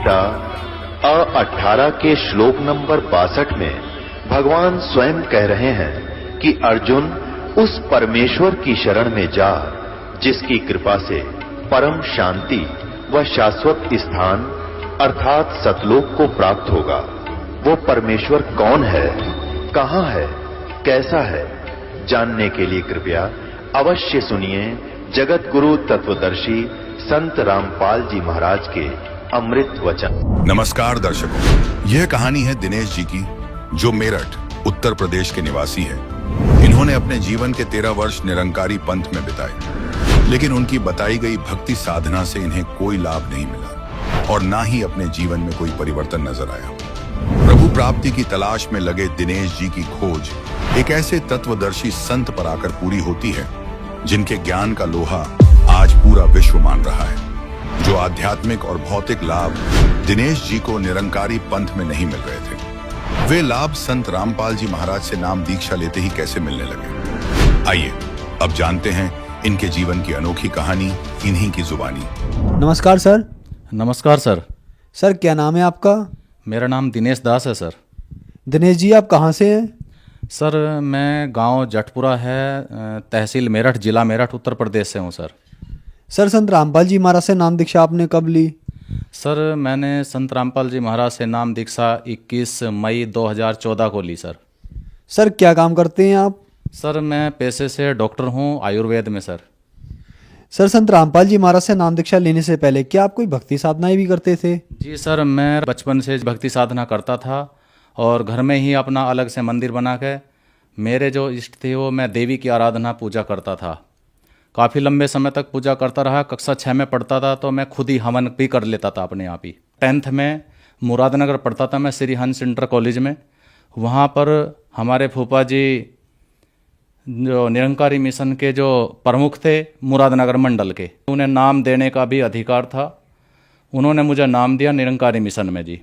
गीता अ18 के श्लोक नंबर 62 में भगवान स्वयं कह रहे हैं कि अर्जुन उस परमेश्वर की शरण में जा जिसकी कृपा से परम शांति व शाश्वत स्थान अर्थात सतलोक को प्राप्त होगा। वो परमेश्वर कौन है, कहां है, कैसा है, जानने के लिए कृपया अवश्य सुनिए जगत गुरु तत्वदर्शी संत रामपाल जी महाराज के अमृत वचन। नमस्कार दर्शकों, यह कहानी है दिनेश जी की, जो मेरठ उत्तर प्रदेश के निवासी है। इन्होंने अपने जीवन के 13 वर्ष निरंकारी पंथ में बिताए, लेकिन उनकी बताई गई भक्ति साधना से इन्हें कोई लाभ नहीं मिला और ना ही अपने जीवन में कोई परिवर्तन नजर आया। प्रभु प्राप्ति की तलाश में लगे दिनेश जी की खोज एक ऐसे तत्वदर्शी संत पर आकर पूरी होती है जिनके ज्ञान का लोहा आज पूरा विश्व मान रहा है। जो आध्यात्मिक और भौतिक लाभ दिनेश जी को निरंकारी पंथ में नहीं मिल रहे थे, वे लाभ संत रामपाल जी महाराज से नाम दीक्षा लेते ही कैसे मिलने लगे। आइए अब जानते हैं इनके जीवन की अनोखी कहानी इन्हीं की जुबानी। नमस्कार सर। नमस्कार सर। सर क्या नाम है आपका? मेरा नाम दिनेश दास है सर। दिनेश जी आप कहाँ से हैं? सर मैं गांव जटपुरा है, तहसील मेरठ, जिला मेरठ, उत्तर प्रदेश से हूँ सर। सर संत रामपाल जी महाराज से नाम दीक्षा आपने कब ली? सर मैंने संत रामपाल जी महाराज से नाम दीक्षा 21 मई 2014 को ली सर। सर क्या काम करते हैं आप? सर मैं पेशे से डॉक्टर हूँ आयुर्वेद में सर। सर संत रामपाल जी महाराज से नाम दीक्षा लेने से पहले क्या आप कोई भक्ति साधनाएं भी करते थे? जी सर, मैं बचपन से भक्ति साधना करता था और घर में ही अपना अलग से मंदिर बना के मेरे जो इष्ट थे वो मैं देवी की आराधना पूजा करता था। काफ़ी लंबे समय तक पूजा करता रहा। कक्षा 6 में पढ़ता था तो मैं खुद ही हवन भी कर लेता था अपने आप ही। 10th में मुरादनगर पढ़ता था मैं, श्री हंस इंटर कॉलेज में। वहाँ पर हमारे फूफा जी जो निरंकारी मिशन के जो प्रमुख थे मुरादनगर मंडल के, उन्हें नाम देने का भी अधिकार था। उन्होंने मुझे नाम दिया निरंकारी मिशन में जी।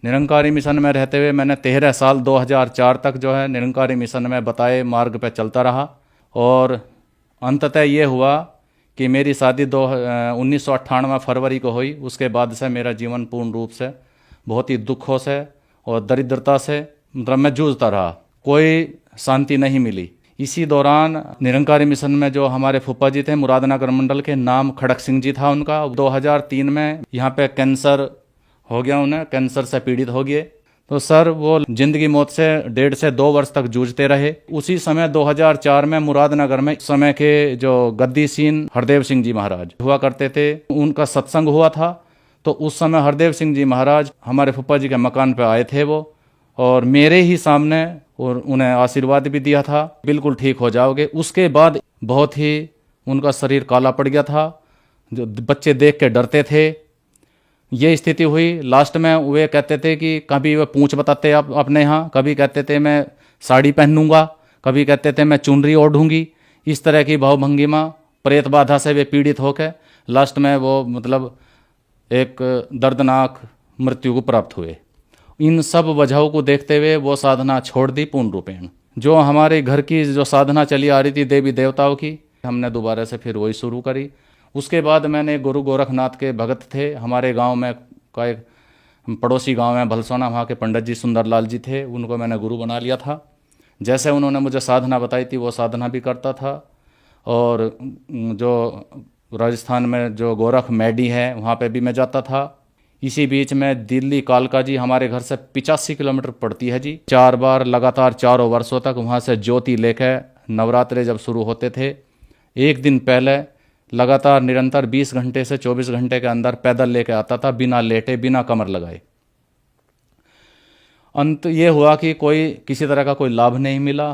निरंकारी मिशन में रहते हुए मैंने 13 साल 2004 तक जो है निरंकारी मिशन में बताए मार्ग पर चलता रहा और अंततः ये हुआ कि मेरी शादी 1998 फरवरी को हुई। उसके बाद से मेरा जीवन पूर्ण रूप से बहुत ही दुखों से और दरिद्रता से मतलब मैं जूझता रहा, कोई शांति नहीं मिली। इसी दौरान निरंकारी मिशन में जो हमारे फूफा जी थे मुरादनगर मंडल के, नाम खड़क सिंह जी था उनका, 2003 में यहाँ पे कैंसर हो गया, उन्हें कैंसर से पीड़ित हो गए। तो सर वो जिंदगी मौत से 1.5 से 2 वर्ष तक जूझते रहे। उसी समय 2004 में मुरादनगर में समय के जो गद्दीसीन हरदेव सिंह जी महाराज हुआ करते थे, उनका सत्संग हुआ था। तो उस समय हरदेव सिंह जी महाराज हमारे फूफा जी के मकान पर आए थे वो, और मेरे ही सामने और उन्हें आशीर्वाद भी दिया था, बिल्कुल ठीक हो जाओगे। उसके बाद बहुत ही उनका शरीर काला पड़ गया था, जो बच्चे देख के डरते थे। ये स्थिति हुई। लास्ट में वे कहते थे कि कभी वे पूंछ बताते अपने यहाँ, कभी कहते थे मैं साड़ी पहनूंगा, कभी कहते थे मैं चुनरी ओढ़ूंगी। इस तरह की भावभंगिमा प्रेत बाधा से वे पीड़ित होकर लास्ट में वो मतलब एक दर्दनाक मृत्यु को प्राप्त हुए। इन सब वजहों को देखते हुए वो साधना छोड़ दी पूर्ण रूपेण। जो हमारे घर की जो साधना चली आ रही थी देवी देवताओं की, हमने दोबारा से फिर वही शुरू करी। उसके बाद मैंने गुरु गोरखनाथ के भगत थे हमारे गांव में, का एक पड़ोसी गांव में भलसोना, वहाँ के पंडित जी सुंदरलाल जी थे, उनको मैंने गुरु बना लिया था। जैसे उन्होंने मुझे साधना बताई थी वो साधना भी करता था। और जो राजस्थान में जो गोरख मैडी है वहाँ पे भी मैं जाता था। इसी बीच में दिल्ली कालका जी हमारे घर से 85 किलोमीटर पड़ती है जी। 4 बार लगातार 4 वर्षों तक वहाँ से ज्योति लेकर नवरात्रे जब शुरू होते थे, एक दिन पहले लगातार निरंतर 20 घंटे से 24 घंटे के अंदर पैदल लेके आता था, बिना लेटे, बिना कमर लगाए। अंत ये हुआ कि कोई किसी तरह का कोई लाभ नहीं मिला।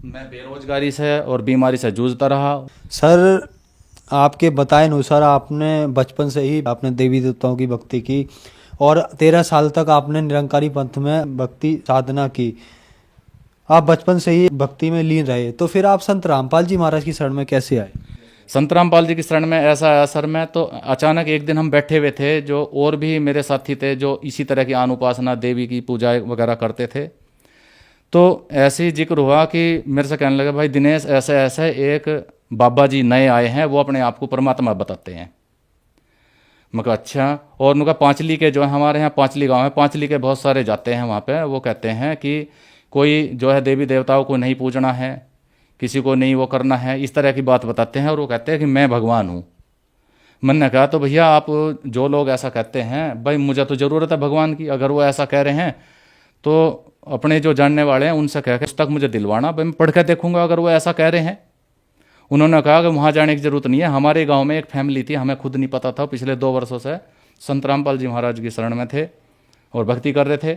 मैं बेरोजगारी से और बीमारी से जूझता रहा। सर आपके बताए अनुसार आपने बचपन से ही आपने देवी देवताओं की भक्ति की और 13 साल तक आपने निरंकारी पंथ में भक्ति साधना की। आप बचपन से ही भक्ति में लीन रहे, तो फिर आप संत रामपाल जी महाराज की शरण में कैसे आए? संत रामपाल जी की शरण में ऐसा आया सर, मैं तो अचानक एक दिन हम बैठे हुए थे, जो और भी मेरे साथी थे जो इसी तरह की अनुपासना देवी की पूजा वगैरह करते थे। तो ऐसे ही जिक्र हुआ कि मेरे से कहने लगे भाई दिनेश ऐसे ऐसे एक बाबा जी नए आए हैं, वो अपने आप को परमात्मा बताते हैं। मैं कहा अच्छा। और उनका पांचली के जो है, हमारे यहाँ पांचली गांव है, पांचली के बहुत सारे जाते हैं वहाँ पे। वो कहते हैं कि कोई जो है देवी देवताओं को नहीं पूजना है, किसी को नहीं वो करना है, इस तरह की बात बताते हैं। और वो कहते हैं कि मैं भगवान हूँ। मैंने कहा तो भैया आप जो लोग ऐसा कहते हैं, भाई मुझे तो ज़रूरत है भगवान की, अगर वो ऐसा कह रहे हैं तो अपने जो जानने वाले हैं उनसे कह के पुस्तक मुझे दिलवाना, भाई मैं पढ़ के देखूंगा अगर वो ऐसा कह रहे हैं। उन्होंने कहा कि वहाँ जाने की ज़रूरत नहीं है, हमारे गांव में एक फैमिली थी, हमें खुद नहीं पता था, पिछले 2 वर्षों से संत रामपाल जी महाराज की शरण में थे और भक्ति कर रहे थे।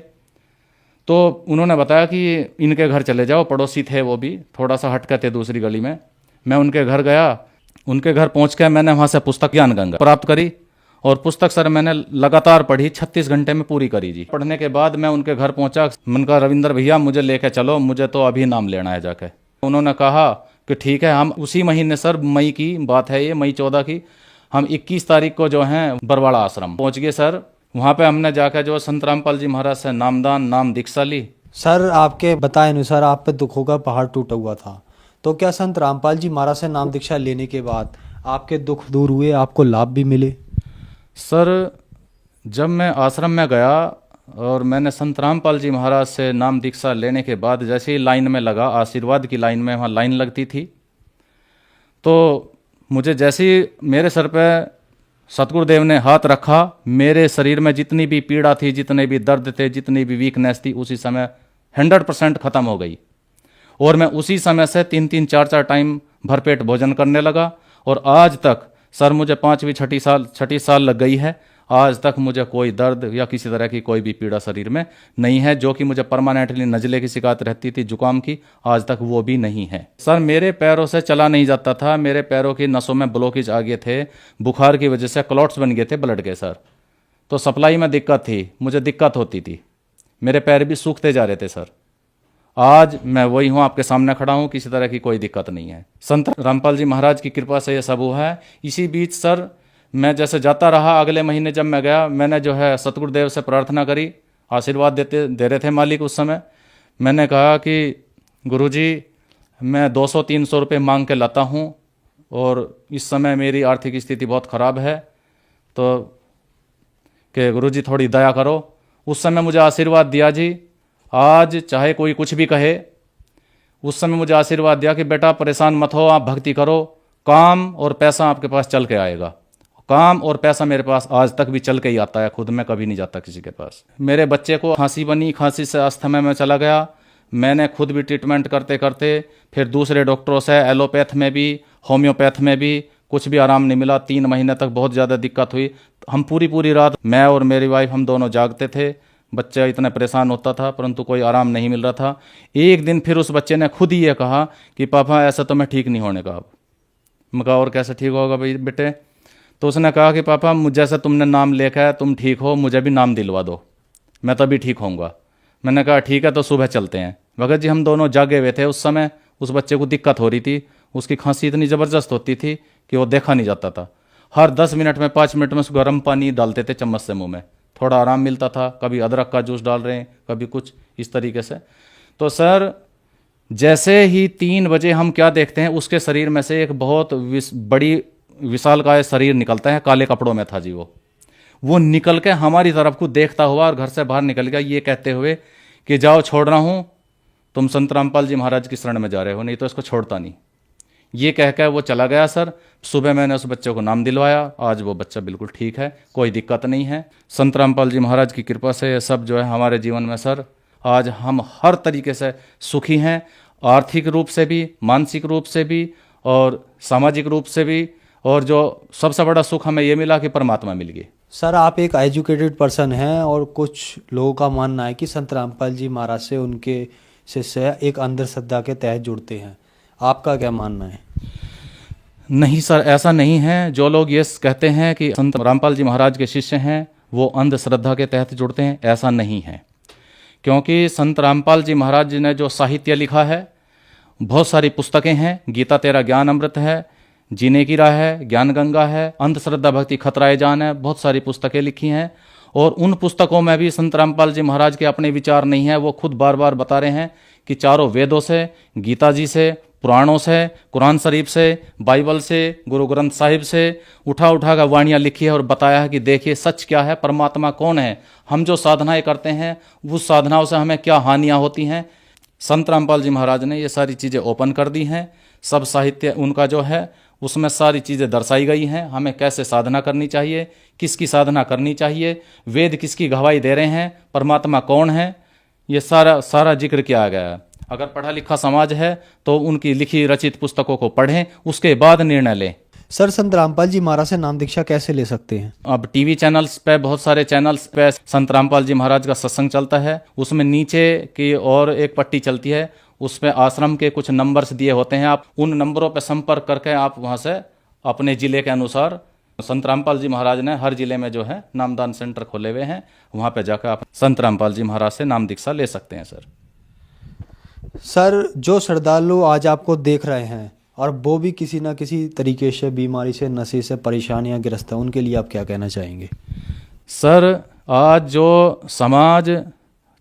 तो उन्होंने बताया कि इनके घर चले जाओ, पड़ोसी थे वो भी, थोड़ा सा हटके थे दूसरी गली में। मैं उनके घर गया, उनके घर पहुँच के मैंने वहाँ से पुस्तक ज्ञान गंगा प्राप्त करी और पुस्तक सर मैंने लगातार पढ़ी, 36 घंटे में पूरी करी जी। पढ़ने के बाद मैं उनके घर पहुँचा, मैंने कहा रविंद्र भैया मुझे लेके चलो, मुझे तो अभी नाम लेना है जाके। उन्होंने कहा कि ठीक है। हम उसी महीने सर, मई की बात है ये, मई 14 की, हम 21 तारीख को जो है बरवाड़ा आश्रम पहुंच गए सर। वहाँ पे हमने जाकर जो संत रामपाल जी महाराज से नामदान, नाम दीक्षा ली। सर आपके बताए अनुसार आप पे दुखों का पहाड़ टूटा हुआ था, तो क्या संत रामपाल जी महाराज से नाम दीक्षा लेने के बाद आपके दुख दूर हुए, आपको लाभ भी मिले? सर जब मैं आश्रम में गया और मैंने संत रामपाल जी महाराज से नाम दीक्षा लेने के बाद जैसे ही लाइन में लगा, आशीर्वाद की लाइन में, वहाँ लाइन लगती थी, तो मुझे जैसे ही मेरे सर पे सतगुरुदेव ने हाथ रखा, मेरे शरीर में जितनी भी पीड़ा थी, जितने भी दर्द थे, जितनी भी वीकनेस थी, उसी समय 100% ख़त्म हो गई। और मैं उसी समय से 3-3, 4-4 टाइम भरपेट भोजन करने लगा। और आज तक सर मुझे 5वीं 6ठी साल लग गई है, आज तक मुझे कोई दर्द या किसी तरह की कोई भी पीड़ा शरीर में नहीं है। जो कि मुझे परमानेंटली नज़ले की शिकायत रहती थी, जुकाम की, आज तक वो भी नहीं है। सर मेरे पैरों से चला नहीं जाता था, मेरे पैरों की नसों में ब्लॉकेज आ गए थे, बुखार की वजह से क्लॉट्स बन गए थे ब्लड के सर। तो सप्लाई में दिक्कत थी, मुझे दिक्कत होती थी, मेरे पैर भी सूखते जा रहे थे सर। आज मैं वही हूँ, आपके सामने खड़ा हूँ, किसी तरह की कोई दिक्कत नहीं है। संत रामपाल जी महाराज की कृपा से ये सब हुआ है। इसी बीच सर मैं जैसे जाता रहा, अगले महीने जब मैं गया, मैंने जो है सतगुरुदेव से प्रार्थना करी, आशीर्वाद दे रहे थे मालिक उस समय। मैंने कहा कि गुरुजी मैं 200-300 रुपये मांग के लाता हूँ और इस समय मेरी आर्थिक स्थिति बहुत ख़राब है, तो कि गुरुजी थोड़ी दया करो। उस समय मुझे आशीर्वाद दिया जी। आज चाहे कोई कुछ भी कहे, उस समय मुझे आशीर्वाद दिया कि बेटा परेशान मत हो, आप भक्ति करो, काम और पैसा आपके पास चल के आएगा। काम और पैसा मेरे पास आज तक भी चल के ही आता है, खुद में कभी नहीं जाता किसी के पास। मेरे बच्चे को खांसी बनी, खांसी से अस्थमा में चला गया। मैंने खुद भी ट्रीटमेंट करते करते फिर दूसरे डॉक्टरों से, एलोपैथ में भी, होम्योपैथ में भी, कुछ भी आराम नहीं मिला। 3 महीने तक बहुत ज़्यादा दिक्कत हुई। हम पूरी रात, मैं और मेरी वाइफ, हम दोनों जागते थे। बच्चा इतना परेशान होता था, परंतु कोई आराम नहीं मिल रहा था। एक दिन फिर उस बच्चे ने खुद ही ये कहा कि पापा ऐसा तो मैं ठीक नहीं होने का। अब मैं कहा और कैसे ठीक होगा भाई बेटे? तो उसने कहा कि पापा जैसे तुमने नाम लेखा है, तुम ठीक हो, मुझे भी नाम दिलवा दो, मैं तभी ठीक होऊंगा। मैंने कहा ठीक है, तो सुबह चलते हैं। भगत जी हम दोनों जागे हुए थे उस समय। उस बच्चे को दिक्कत हो रही थी, उसकी खांसी इतनी ज़बरदस्त होती थी कि वो देखा नहीं जाता था। हर 10 मिनट में, 5 मिनट में उसको गर्म पानी डालते थे चम्मच से मुँह में, थोड़ा आराम मिलता था। कभी अदरक का जूस डाल रहे हैं, कभी कुछ इस तरीके से। तो सर जैसे ही 3 बजे हम क्या देखते हैं, उसके शरीर में से एक बहुत बड़ी विशालकाय शरीर निकलता है, काले कपड़ों में था जी वो निकल के हमारी तरफ को देखता हुआ और घर से बाहर निकल गया, ये कहते हुए कि जाओ छोड़ रहा हूँ, तुम संत रामपाल जी महाराज की शरण में जा रहे हो, नहीं तो इसको छोड़ता नहीं। ये कह के वो चला गया सर। सुबह मैंने उस बच्चे को नाम दिलवाया, आज वो बच्चा बिल्कुल ठीक है, कोई दिक्कत नहीं है। संत रामपाल जी महाराज की कृपा से ये सब जो है हमारे जीवन में सर, आज हम हर तरीके से सुखी हैं, आर्थिक रूप से भी, मानसिक रूप से भी और सामाजिक रूप से भी। और जो सबसे बड़ा सुख हमें ये मिला कि परमात्मा मिल गई। सर आप एक एजुकेटेड पर्सन हैं और कुछ लोगों का मानना है कि संत रामपाल जी महाराज से उनके शिष्य एक अंधश्रद्धा के तहत जुड़ते हैं, आपका क्या मानना है? नहीं सर, ऐसा नहीं है। जो लोग ये कहते हैं कि संत रामपाल जी महाराज के शिष्य हैं वो अंधश्रद्धा के तहत जुड़ते हैं, ऐसा नहीं है। क्योंकि संत रामपाल जी महाराज जी ने जो साहित्य लिखा है, बहुत सारी पुस्तकें हैं। गीता तेरा ज्ञान अमृत है, जीने की राह है, ज्ञान गंगा है, अंधश्रद्धा भक्ति खतराए जान है, बहुत सारी पुस्तकें लिखी हैं। और उन पुस्तकों में भी संत रामपाल जी महाराज के अपने विचार नहीं है। वो खुद बार बार बता रहे हैं कि चारों वेदों से, गीता जी से, पुराणों से, कुरान शरीफ से, बाइबल से, गुरु ग्रंथ साहिब से उठा कर वाणियाँ लिखी है और बताया है कि देखिए सच क्या है, परमात्मा कौन है, हम जो साधनाएं करते हैं उस साधनाओं से हमें क्या हानियाँ होती हैं। संत रामपाल जी महाराज ने ये सारी चीज़ें ओपन कर दी हैं। सब साहित्य उनका जो है उसमें सारी चीज़ें दर्शाई गई हैं। हमें कैसे साधना करनी चाहिए, किसकी साधना करनी चाहिए, वेद किसकी गवाही दे रहे हैं, परमात्मा कौन है, ये सारा जिक्र किया गया है। अगर पढ़ा लिखा समाज है तो उनकी लिखी रचित पुस्तकों को पढ़ें, उसके बाद निर्णय लें। सर, संत रामपाल जी महाराज से नाम दीक्षा कैसे ले सकते हैं? अब टीवी चैनल्स पे, बहुत सारे चैनल्स पे संत रामपाल जी महाराज का सत्संग चलता है। उसमें नीचे की और एक पट्टी चलती है, उसमें आश्रम के कुछ नंबर्स दिए होते हैं। आप उन नंबरों पर संपर्क करके आप वहाँ से अपने ज़िले के अनुसार, संत रामपाल जी महाराज ने हर जिले में जो है नामदान सेंटर खोले हुए हैं, वहाँ पे जाकर आप संत रामपाल जी महाराज से नाम दीक्षा ले सकते हैं। सर, जो श्रद्धालु आज आपको देख रहे हैं और वो भी किसी न किसी तरीके से बीमारी से, नशे से परेशानियां ग्रस्त है, उनके लिए आप क्या कहना चाहेंगे? सर, आज जो समाज,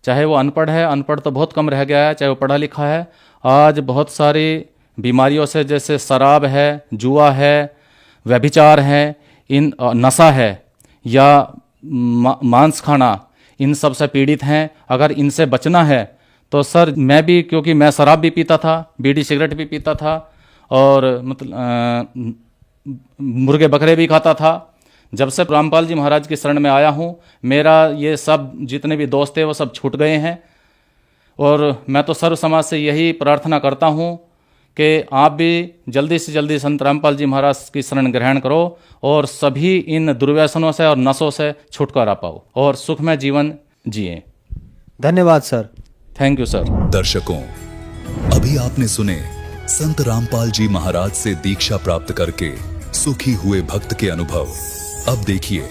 चाहे वो अनपढ़ है, अनपढ़ तो बहुत कम रह गया है, चाहे वो पढ़ा लिखा है, आज बहुत सारी बीमारियों से, जैसे शराब है, जुआ है, व्यभिचार है, इन नशा है या मांस खाना, इन सब से पीड़ित हैं। अगर इनसे बचना है तो सर, मैं भी, क्योंकि मैं शराब भी पीता था, बीड़ी सिगरेट भी पीता था और मतलब मुर्गे बकरे भी खाता था। जब से रामपाल जी महाराज की शरण में आया हूँ, मेरा ये सब जितने भी दोस्त थे वो सब छूट गए हैं। और मैं तो सर्व समाज से यही प्रार्थना करता हूँ कि आप भी जल्दी से जल्दी संत रामपाल जी महाराज की शरण ग्रहण करो और सभी इन दुर्व्यसनों से और नशों से छुटकारा पाओ और सुखमय जीवन जिए। धन्यवाद सर। Thank you sir. दर्शकों, अभी आपने सुने संत रामपाल जी महाराज से दीक्षा प्राप्त करके सुखी हुए भक्त के अनुभव। अब देखिए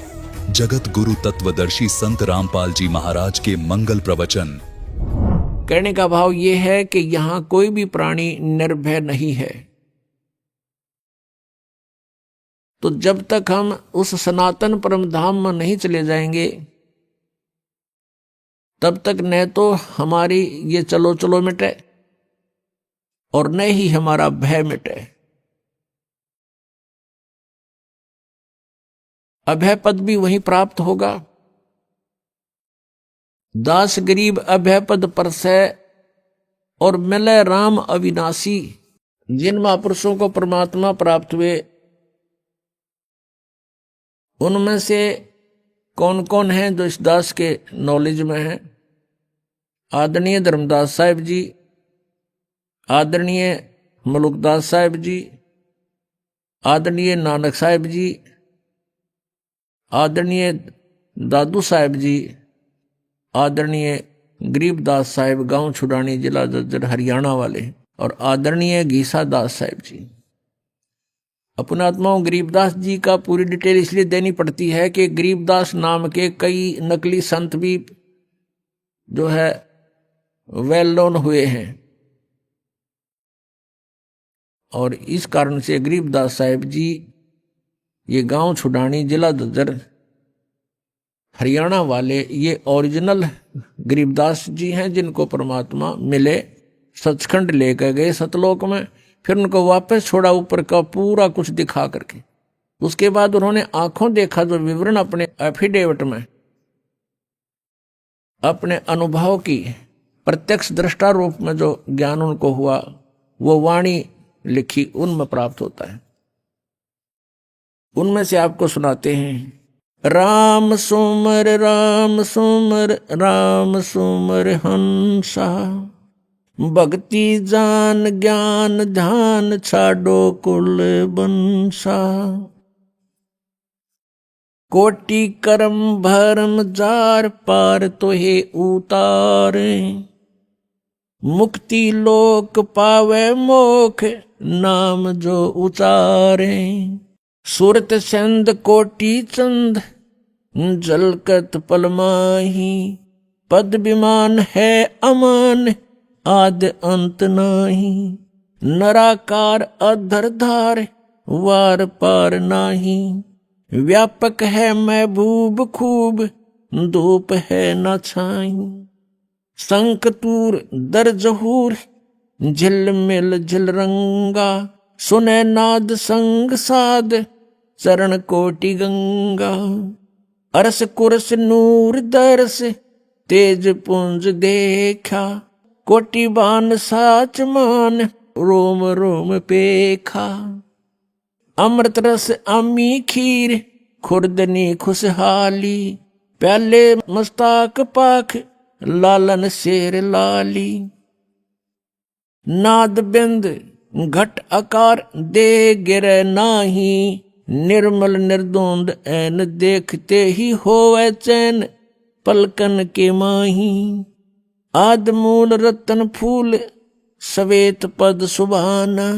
जगत गुरु तत्वदर्शी संत रामपाल जी महाराज के मंगल प्रवचन। कहने का भाव ये है कि यहां कोई भी प्राणी निर्भय नहीं है। तो जब तक हम उस सनातन परम धाम में नहीं चले जाएंगे, तब तक न तो हमारी ये चलो चलो मिटे और न ही हमारा भय मिटे। अभय पद भी वहीं प्राप्त होगा। दास गरीब अभय पद परसै और मिले राम अविनाशी। जिन महापुरुषों को परमात्मा प्राप्त हुए, उनमें से कौन कौन हैं जो इस दास के नॉलेज में हैं? आदरणीय धर्मदास साहिब जी, आदरणीय मलुकदास साहिब जी, आदरणीय नानक साहिब जी, आदरणीय दादू साहिब जी, आदरणीय गरीबदास साहिब गांव छुड़ानी जिला जज्जर हरियाणा वाले, और आदरणीय गीसा दास साहिब जी। अपने आत्माओं गरीबदास जी का पूरी डिटेल इसलिए देनी पड़ती है कि गरीबदास नाम के कई नकली संत भी जो है वेल नोन हुए हैं, और इस कारण से गरीबदास साहिब जी ये गांव छुड़ानी जिला जज्जर हरियाणा वाले ये ओरिजिनल गरीबदास जी हैं, जिनको परमात्मा मिले, सचखंड लेकर गए सतलोक में, फिर उनको वापस छोड़ा ऊपर का पूरा कुछ दिखा करके। उसके बाद उन्होंने आंखों देखा जो विवरण अपने एफिडेविट में अपने अनुभव की प्रत्यक्ष दृष्टा रूप में जो ज्ञान उनको हुआ, वो वाणी लिखी उनमें प्राप्त होता है। उनमें से आपको सुनाते हैं। राम सुमर राम सुमर राम सुमर हंसा, भक्ति जान ज्ञान ध्यान छाडो कुल बंसा। कोटि कर्म भरम जार पार तोहे उतारे, मुक्ति लोक पावे मोख नाम जो उचारे। सूरत संद कोटि चंद जलकत पलमाही, पद विमान है अमान आद अंत नाही। नराकार अधरधार वार पार नाही, व्यापक है महबूब खूब धूप है न छाई। संकतूर दर जहूर झिलमिल झिलरंगा, सुने नाद संग साध, चरण कोटि गंगा। अरस कुरस नूर दरस, तेज पुंज देखा, कोटि बान साच मान, रोम रोम पेखा। अमृत रस अमी खीर, खुर्दनी खुशहाली, प्याले मस्ताक पाख, लालन शेर लाली। नाद बिंद घट आकार, दे गिरे नाही, निर्मल निर्दोंद ऐन, देखते ही होवे चैन, पलकन के माही। आद मूल रतन फूल, सवेत पद सुभाना,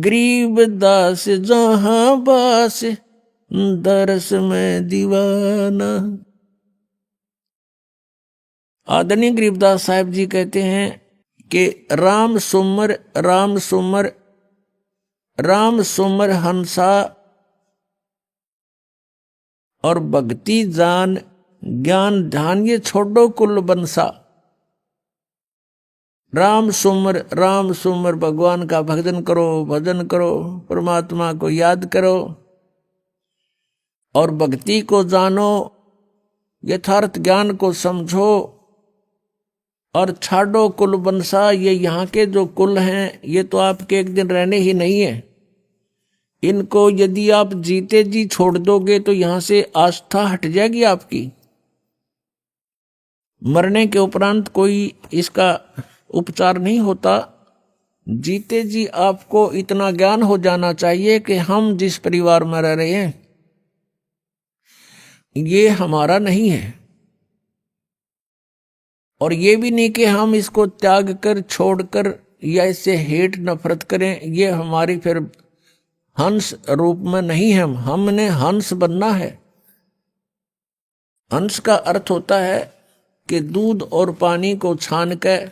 गरीब दास जहां बास, दरस में दीवाना। आदरणीय गरीबदास साहब जी कहते हैं कि राम सुमर राम सुमर, राम सुमर हंसा, और भक्ति जान, ज्ञान ध्यान ये छोड़ो कुल बंसा। राम सुमर भगवान का भजन करो, भजन करो, परमात्मा को याद करो और भक्ति को जानो, यथार्थ ज्ञान को समझो और छाड़ो कुल बंसा। ये यहाँ के जो कुल हैं ये तो आपके एक दिन रहने ही नहीं है। इनको यदि आप जीते जी छोड़ दोगे तो यहाँ से आस्था हट जाएगी आपकी। मरने के उपरांत कोई इसका उपचार नहीं होता। जीते जी आपको इतना ज्ञान हो जाना चाहिए कि हम जिस परिवार में रह रहे हैं ये हमारा नहीं है, और ये भी नहीं कि हम इसको त्याग कर छोड़कर या इससे हेट नफरत करें। ये हमारी फिर हंस रूप में नहीं है, हमने हंस बनना है। हंस का अर्थ होता है कि दूध और पानी को छान कर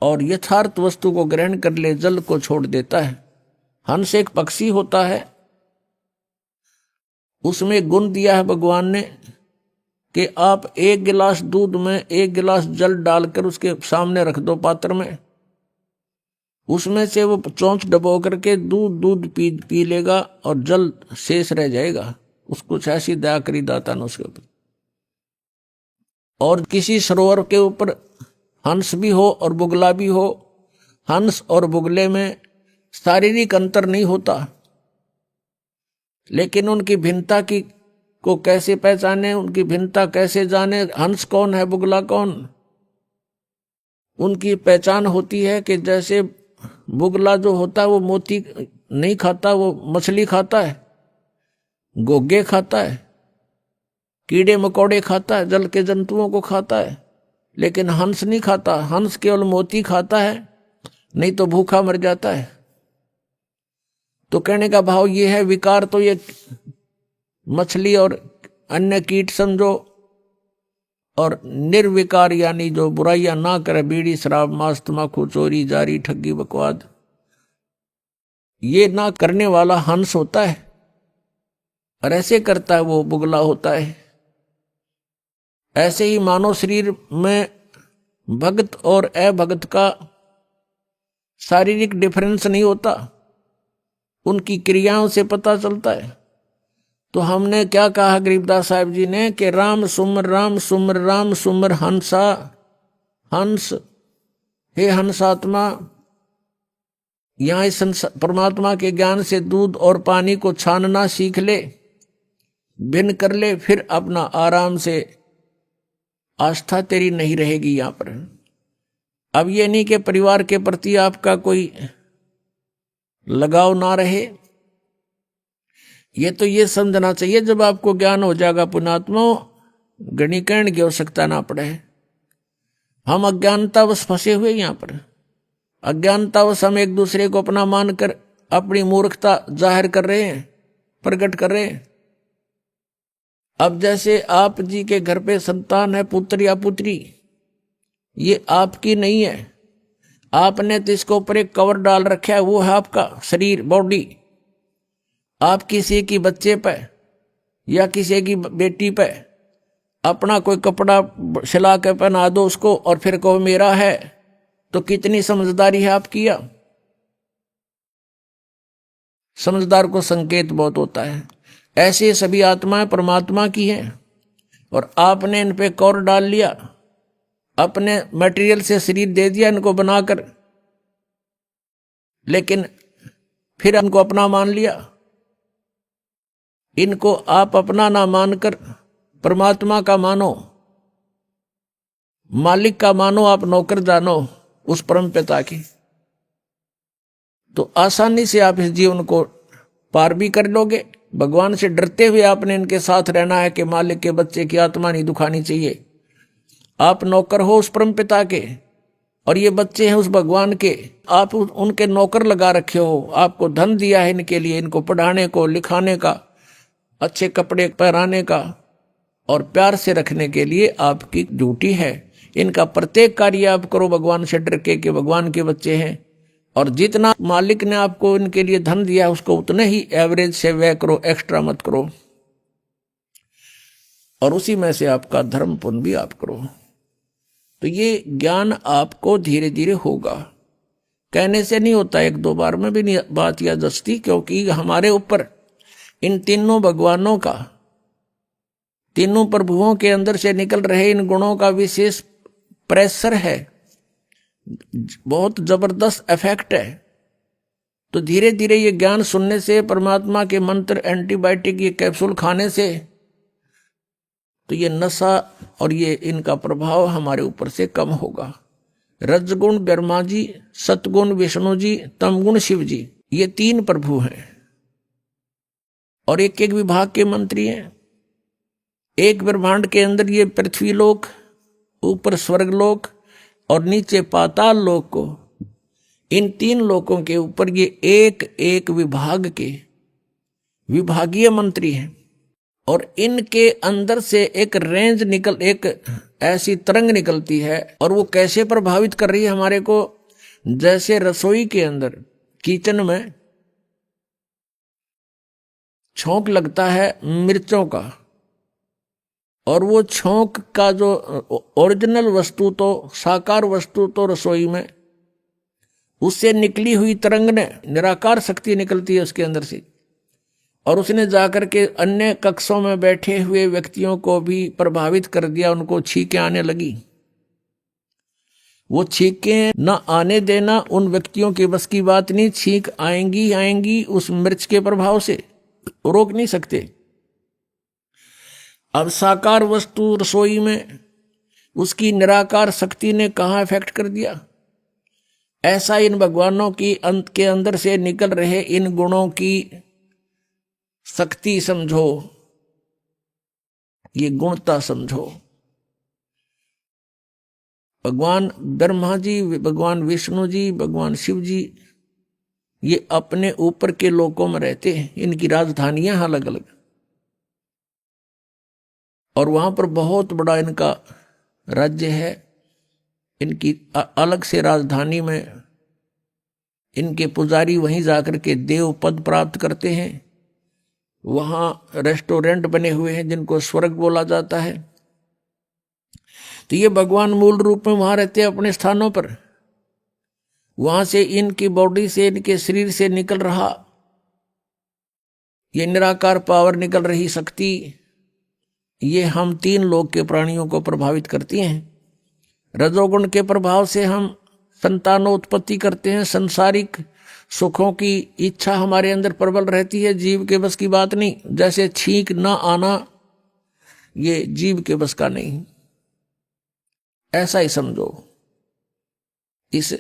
और यथार्थ वस्तु को ग्रहण कर ले, जल को छोड़ देता है। हंस एक पक्षी होता है, उसमें गुण दिया है भगवान ने कि आप एक गिलास दूध में एक गिलास जल डालकर उसके सामने रख दो पात्र में, उसमें से वो चोंच डबो करके दूध पी लेगा और जल शेष रह जाएगा। उसको ऐसी दया करी दाता ने उसके ऊपर। और किसी सरोवर के ऊपर हंस भी हो और बुगला भी हो, हंस और बुगले में शारीरिक अंतर नहीं होता, लेकिन उनकी भिन्नता को कैसे पहचाने, उनकी भिन्नता कैसे जाने, हंस कौन है बुगला कौन। उनकी पहचान होती है कि जैसे बुगला जो होता है वो मोती नहीं खाता, वो मछली खाता है, गोगे खाता है, कीड़े मकोड़े खाता है, जल के जंतुओं को खाता है, लेकिन हंस नहीं खाता। हंस केवल मोती खाता है, नहीं तो भूखा मर जाता है। तो कहने का भाव ये है, विकार तो ये मछली और अन्य कीट समझो, और निर्विकार यानी जो बुराइयां ना करे, बीड़ी शराब मांस तंबाकू चोरी जारी ठगी बकवाद, ये ना करने वाला हंस होता है, और ऐसे करता है वो बुगला होता है। ऐसे ही मानव शरीर में भगत और अभगत का शारीरिक डिफरेंस नहीं होता, उनकी क्रियाओं से पता चलता है। तो हमने क्या कहा गरीबदास साहब जी ने कि राम सुमर राम सुमर राम सुमर हंसा। हंस, हे हंसात्मा, यहाँ इस परमात्मा के ज्ञान से दूध और पानी को छानना सीख ले, भिन्न कर ले, फिर अपना आराम से आस्था तेरी नहीं रहेगी यहाँ पर। अब ये नहीं कि परिवार के प्रति आपका कोई लगाव ना रहे, ये तो ये समझना चाहिए जब आपको ज्ञान हो जाएगा पुण्यात्मा, गणीकरण की आवश्यकता ना पड़े। हम अज्ञानतावश फंसे हुए यहाँ पर, अज्ञानतावश हम एक दूसरे को अपना मानकर अपनी मूर्खता जाहिर कर रहे हैं, प्रकट कर रहे हैं। अब जैसे आप जी के घर पे संतान है, पुत्र या पुत्री, ये आपकी नहीं है, आपने तो इसके ऊपर एक कवर डाल रखा है, वो है आपका शरीर, बॉडी। आप किसी की बच्चे पे या किसी की बेटी पे अपना कोई कपड़ा सिला के पहना दो उसको और फिर कहो मेरा है, तो कितनी समझदारी है आपकी। या समझदार को संकेत बहुत होता है। ऐसे सभी आत्माएं परमात्मा की हैं और आपने इन पे कौर डाल लिया, अपने मटेरियल से शरीर दे दिया इनको बनाकर, लेकिन फिर इनको अपना मान लिया। इनको आप अपना ना मानकर परमात्मा का मानो, मालिक का मानो, आप नौकर जानो उस परम पिता की, तो आसानी से आप इस जीवन को पार भी कर लोगे। भगवान से डरते हुए आपने इनके साथ रहना है कि मालिक के बच्चे की आत्मा नहीं दुखानी चाहिए। आप नौकर हो उस परम पिता के और ये बच्चे हैं उस भगवान के, आप उनके नौकर लगा रखे हो। आपको धन दिया है इनके लिए, इनको पढ़ाने को, लिखाने का, अच्छे कपड़े पहनाने का और प्यार से रखने के लिए आपकी ड्यूटी है। इनका प्रत्येक कार्य आप करो भगवान से डर के कि भगवान के बच्चे हैं, और जितना मालिक ने आपको इनके लिए धन दिया है उसको उतने ही एवरेज से व्यय करो, एक्स्ट्रा मत करो, और उसी में से आपका धर्म पुण्य भी आप करो। तो ये ज्ञान आपको धीरे धीरे होगा, कहने से नहीं होता, एक दो बार में भी नहीं बात या दस्ती, क्योंकि हमारे ऊपर इन तीनों भगवानों का, तीनों प्रभुओं के अंदर से निकल रहे इन गुणों का विशेष प्रेशर है, बहुत जबरदस्त इफेक्ट है। तो धीरे धीरे ये ज्ञान सुनने से, परमात्मा के मंत्र, एंटीबायोटिक, ये कैप्सूल खाने से, तो ये नशा और ये इनका प्रभाव हमारे ऊपर से कम होगा। रजगुण ब्रह्मा जी, सतगुण विष्णु जी, तमगुण शिव जी, ये तीन प्रभु हैं और एक एक विभाग के मंत्री हैं। एक ब्रह्मांड के अंदर ये पृथ्वी लोक, ऊपर स्वर्ग लोक और नीचे पाताल लोक को, इन तीन लोकों के ऊपर ये एक एक विभाग के विभागीय मंत्री हैं। और इनके अंदर से एक रेंज एक ऐसी तरंग निकलती है, और वो कैसे प्रभावित कर रही है हमारे को, जैसे रसोई के अंदर, किचन में छोंक लगता है मिर्चों का, और वो छोंक का जो ओरिजिनल वस्तु तो, साकार वस्तु तो रसोई में, उससे निकली हुई तरंग ने, निराकार शक्ति निकलती है उसके अंदर से, और उसने जाकर के अन्य कक्षों में बैठे हुए व्यक्तियों को भी प्रभावित कर दिया। उनको छींकें आने लगी। वो छींकें न आने देना उन व्यक्तियों के बस की बात नहीं, छींक आएंगी उस मिर्च के प्रभाव से, रोक नहीं सकते। अब साकार वस्तु रसोई में, उसकी निराकार शक्ति ने कहाँ इफेक्ट कर दिया। ऐसा इन भगवानों की अंत के अंदर से निकल रहे इन गुणों की शक्ति समझो, ये गुणता समझो। भगवान ब्रह्मा जी, भगवान विष्णु जी, भगवान शिव जी, ये अपने ऊपर के लोकों में रहते हैं। इनकी राजधानियां अलग अलग, और वहां पर बहुत बड़ा इनका राज्य है। इनकी अलग से राजधानी में इनके पुजारी वहीं जाकर के देव पद प्राप्त करते हैं। वहां रेस्टोरेंट बने हुए हैं जिनको स्वर्ग बोला जाता है। तो ये भगवान मूल रूप में वहां रहते हैं अपने स्थानों पर। वहां से इनकी बॉडी से, इनके शरीर से निकल रहा ये निराकार पावर, निकल रही शक्ति, ये हम तीन लोक के प्राणियों को प्रभावित करती हैं। रजोगुण के प्रभाव से हम संतानोत्पत्ति करते हैं, संसारिक सुखों की इच्छा हमारे अंदर प्रबल रहती है, जीव के बस की बात नहीं। जैसे छींक ना आना, ये जीव के बस का नहीं, ऐसा ही समझो। इस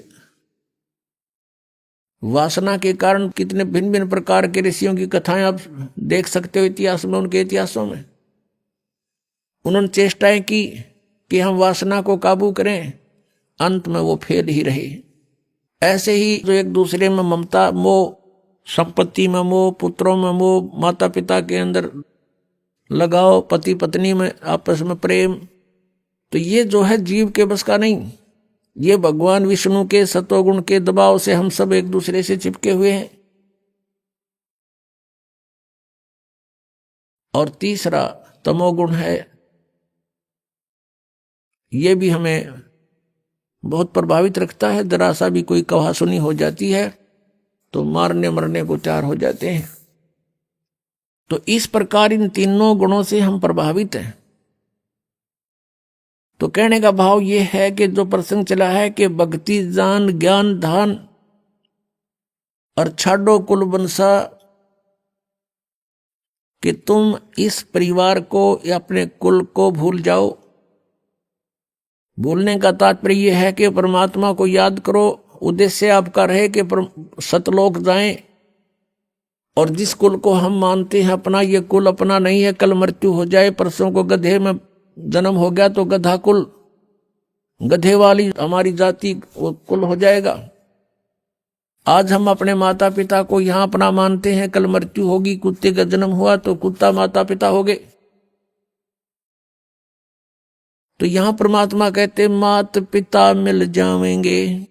वासना के कारण कितने भिन्न भिन्न प्रकार के ऋषियों की कथाएं आप देख सकते हो इतिहास में। उनके इतिहासों में उन्होंने चेष्टाएं की कि हम वासना को काबू करें, अंत में वो फेल ही रहे। ऐसे ही जो एक दूसरे में ममता, मोह, संपत्ति में मोह, पुत्रों में मोह, माता पिता के अंदर लगाव, पति पत्नी में आपस में प्रेम, तो ये जो है जीव के बस का नहीं। ये भगवान विष्णु के सत्वगुण के दबाव से हम सब एक दूसरे से चिपके हुए हैं। और तीसरा तमोगुण है, ये भी हमें बहुत प्रभावित रखता है। जरा सा भी कोई कहासुनी हो जाती है तो मारने मरने को तैयार हो जाते हैं। तो इस प्रकार इन तीनों गुणों से हम प्रभावित हैं। तो कहने का भाव ये है कि जो प्रसंग चला है कि भक्ति जान ज्ञान धान और छाड़ो कुल बंसा, कि तुम इस परिवार को या अपने कुल को भूल जाओ। भूलने का तात्पर्य यह है कि परमात्मा को याद करो। उद्देश्य आपका रहे कि सतलोक जाएं। और जिस कुल को हम मानते हैं अपना, ये कुल अपना नहीं है। कल मृत्यु हो जाए, परसों को गधे में जन्म हो गया तो गधा कुल, गधे वाली हमारी जाति वो कुल हो जाएगा। आज हम अपने माता पिता को यहां अपना मानते हैं, कल मृत्यु होगी, कुत्ते का जन्म हुआ तो कुत्ता माता पिता हो गए। तो यहां परमात्मा कहते मात पिता मिल जावेंगे,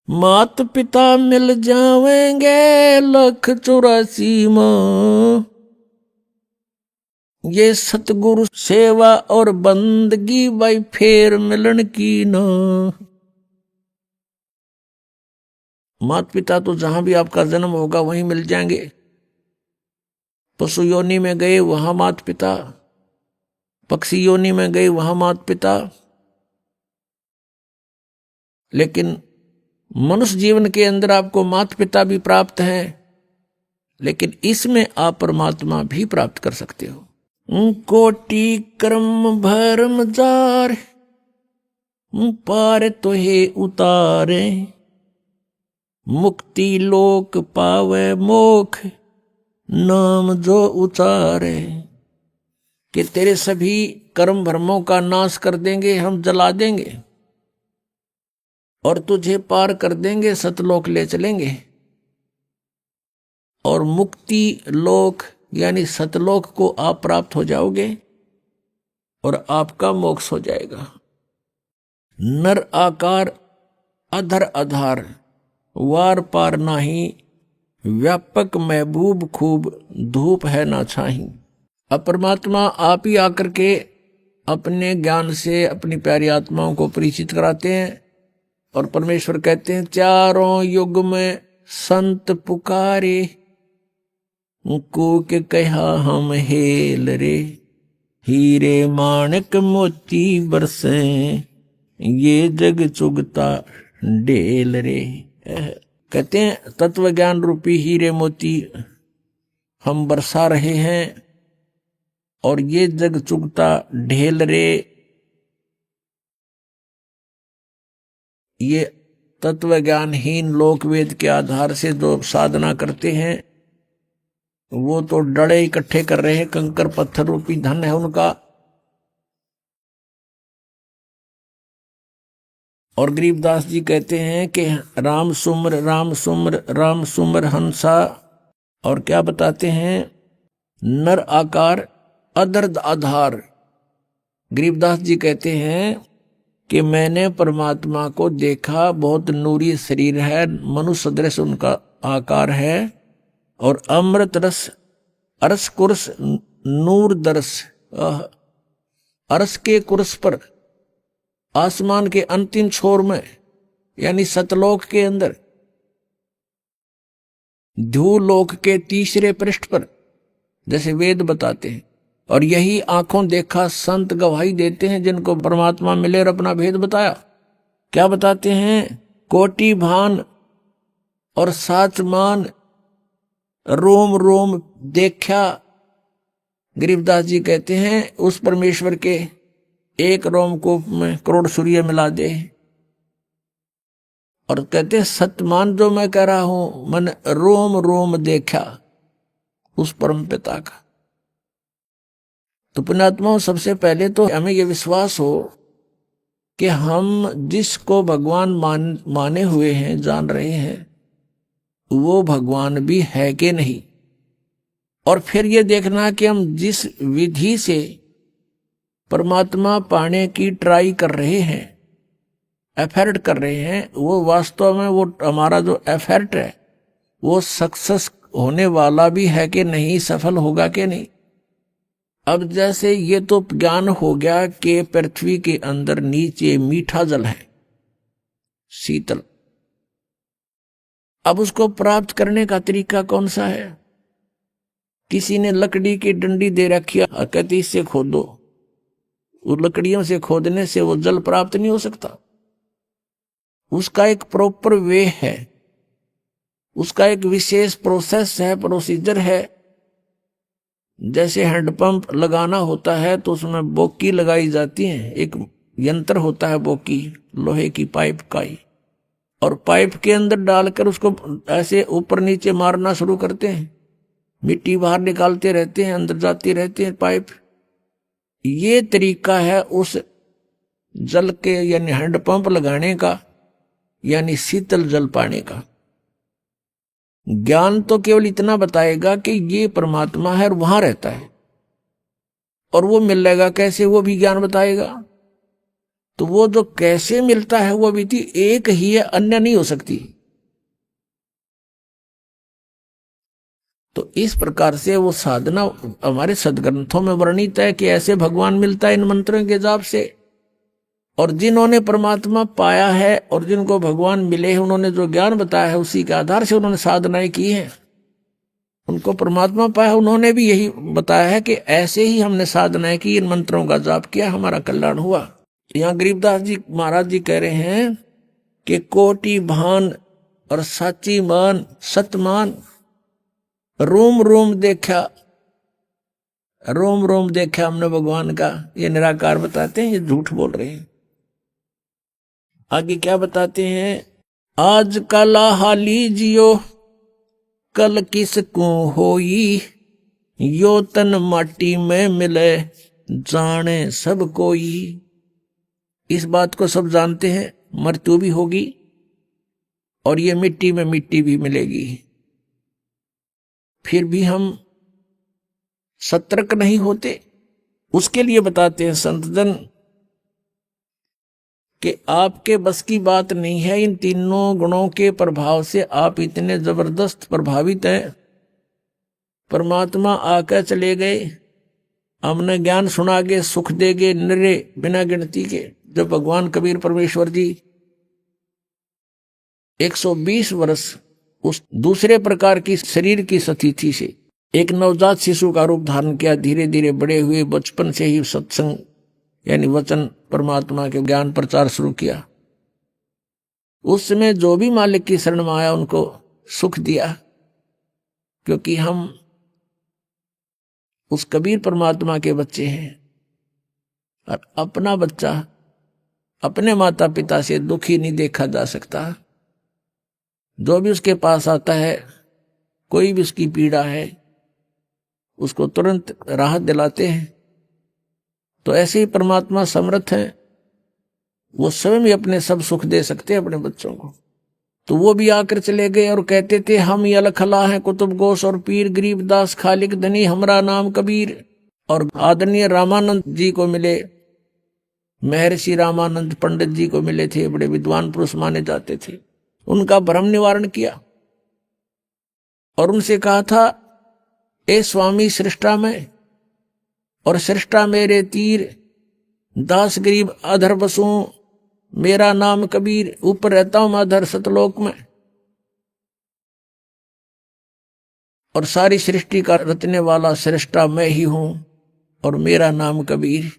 मात पिता मिल जावेंगे 184 मां। ये सतगुरु सेवा और बंदगी भाई फेर मिलन की ना। माता पिता तो जहां भी आपका जन्म होगा वहीं मिल जाएंगे। पशु योनि में गए वहां माता पिता, पक्षी योनि में गए वहां माता पिता। लेकिन मनुष्य जीवन के अंदर आपको माता पिता भी प्राप्त हैं, लेकिन इसमें आप परमात्मा भी प्राप्त कर सकते हो। कोटि कर्म भरम जार, पार तो हे उतारे, मुक्ति लोक पावे मोख, नाम जो उतारे। कि तेरे सभी कर्म भ्रमों का नाश कर देंगे, हम जला देंगे और तुझे पार कर देंगे, सतलोक ले चलेंगे। और मुक्ति लोक यानी सतलोक को आप प्राप्त हो जाओगे और आपका मोक्ष हो जाएगा। नर आकार अधर आधार, वार पार नाही, व्यापक महबूब खूब, धूप है ना छाही। अब परमात्मा आप ही आकर के अपने ज्ञान से अपनी प्यारी आत्माओं को परिचित कराते हैं। और परमेश्वर कहते हैं चारों युग में संत पुकारे, को के कहा हम हेल रे, हीरे माणक मोती बरसे, ये जग चुगता ढेल रे। कहते हैं तत्व ज्ञान रूपी हीरे मोती हम बरसा रहे हैं और ये जग चुगता ढेल रे। ये तत्व ज्ञानहीन लोक वेद के आधार से जो साधना करते हैं वो तो डड़े इकट्ठे कर रहे हैं, कंकर पत्थर रूपी धन है उनका। और गरीबदास जी कहते हैं कि राम सुमर राम सुमर राम सुमर हंसा। और क्या बताते हैं, नर आकार अदर्द आधार। गरीबदास जी कहते हैं कि मैंने परमात्मा को देखा, बहुत नूरी शरीर है, मनुष्य सदृश उनका आकार है। और अमृत रस अरस कुर्स नूर दरस, अरस के कुर्स पर आसमान के अंतिम छोर में यानी सतलोक के अंदर, ध्रुवलोक के तीसरे पृष्ठ पर, जैसे वेद बताते हैं। और यही आंखों देखा संत गवाही देते हैं जिनको परमात्मा मिले और अपना भेद बताया। क्या बताते हैं, कोटि भान और साच मान, रोम रोम देखा। गरीबदास जी कहते हैं उस परमेश्वर के एक रोमकूप में करोड़ सूर्य मिला दे। और कहते हैं सतमान जो मैं कह रहा हूं, मन रोम रोम देखा उस परम पिता का। तो पुण्यात्माओं, सबसे पहले तो हमें यह विश्वास हो कि हम जिसको भगवान माने हुए हैं, जान रहे हैं, वो भगवान भी है कि नहीं। और फिर ये देखना कि हम जिस विधि से परमात्मा पाने की ट्राई कर रहे हैं, एफर्ट कर रहे हैं, वो वास्तव में वो हमारा जो एफर्ट है वो सक्सेस होने वाला भी है कि नहीं, सफल होगा कि नहीं। अब जैसे ये तो ज्ञान हो गया कि पृथ्वी के अंदर नीचे मीठा जल है, शीतल। अब उसको प्राप्त करने का तरीका कौन सा है? किसी ने लकड़ी की डंडी दे रखी है, कहती इससे खोदो, उन लकड़ियों से खोदने से वो जल प्राप्त नहीं हो सकता। उसका एक प्रॉपर वे है, उसका एक विशेष प्रोसेस है, प्रोसीजर है। जैसे हैंडपंप लगाना होता है तो उसमें बोकी लगाई जाती है, एक यंत्र होता है बोकी, लोहे की पाइप का ही, और पाइप के अंदर डालकर उसको ऐसे ऊपर नीचे मारना शुरू करते हैं, मिट्टी बाहर निकालते रहते हैं, अंदर जाती रहती है पाइप। ये तरीका है उस जल के यानी हैंडपंप लगाने का, यानी शीतल जल पाने का। ज्ञान तो केवल इतना बताएगा कि ये परमात्मा है और वहां रहता है, और वो मिलेगा कैसे, वो भी ज्ञान बताएगा। तो वो जो कैसे मिलता है वो विधि एक ही है, अन्य नहीं हो सकती। तो इस प्रकार से वो साधना हमारे सदग्रंथों में वर्णित है कि ऐसे भगवान मिलता है इन मंत्रों के जाप से। और जिन्होंने परमात्मा पाया है और जिनको भगवान मिले हैं, उन्होंने जो ज्ञान बताया है उसी के आधार से उन्होंने साधनाएं की हैं, उनको परमात्मा पाया, उन्होंने भी यही बताया है कि ऐसे ही हमने साधनाएं की, इन मंत्रों का जाप किया, हमारा कल्याण हुआ। यहाँ गरीबदास जी महाराज जी कह रहे हैं कि कोटि भान और साची मान सतमान, रोम रोम देखा, रोम रोम देखा हमने भगवान का। ये निराकार बताते हैं, ये झूठ बोल रहे हैं। आगे क्या बताते हैं? आज कला हाली जियो कल किसको होई, यो तन माटी में मिले जाने सब कोई। इस बात को सब जानते हैं, मृत्यु भी होगी और ये मिट्टी में मिट्टी भी मिलेगी। फिर भी हम सतर्क नहीं होते। उसके लिए बताते हैं संतजन कि आपके बस की बात नहीं है, इन तीनों गुणों के प्रभाव से आप इतने जबरदस्त प्रभावित हैं। परमात्मा आकर चले गए, हमने ज्ञान सुना के सुख देगे निरे बिना गिनती के। जब भगवान कबीर परमेश्वर जी 120 वर्ष उस दूसरे प्रकार की शरीर की स्थिति से एक नवजात शिशु का रूप धारण किया, धीरे धीरे बड़े हुए, बचपन से ही सत्संग यानी वचन परमात्मा के ज्ञान प्रचार शुरू किया। उस समय जो भी मालिक की शरण में आया उनको सुख दिया, क्योंकि हम उस कबीर परमात्मा के बच्चे हैं। और अपना बच्चा अपने माता पिता से दुखी नहीं देखा जा सकता। जो भी उसके पास आता है, कोई भी उसकी पीड़ा है, उसको तुरंत राहत दिलाते हैं। तो ऐसे ही परमात्मा समर्थ है, वो स्वयं ही अपने सब सुख दे सकते हैं अपने बच्चों को। तो वो भी आकर चले गए और कहते थे, हम ये अलखला हैं कुतुब गोश और पीर, गरीबदास खालिक धनी हमरा नाम कबीर। और आदरणीय रामानंद जी को मिले, महर्षि रामानंद पंडित जी को मिले थे, बड़े विद्वान पुरुष माने जाते थे। उनका भ्रम निवारण किया और उनसे कहा था, ए स्वामी सृष्टा में और सृष्टा मेरे तीर, दास गरीब अधर बसूं, मेरा नाम कबीर, ऊपर रहता हूं मैं अधर सतलोक में, और सारी सृष्टि का रचने वाला सृष्टा मैं ही हूं और मेरा नाम कबीर।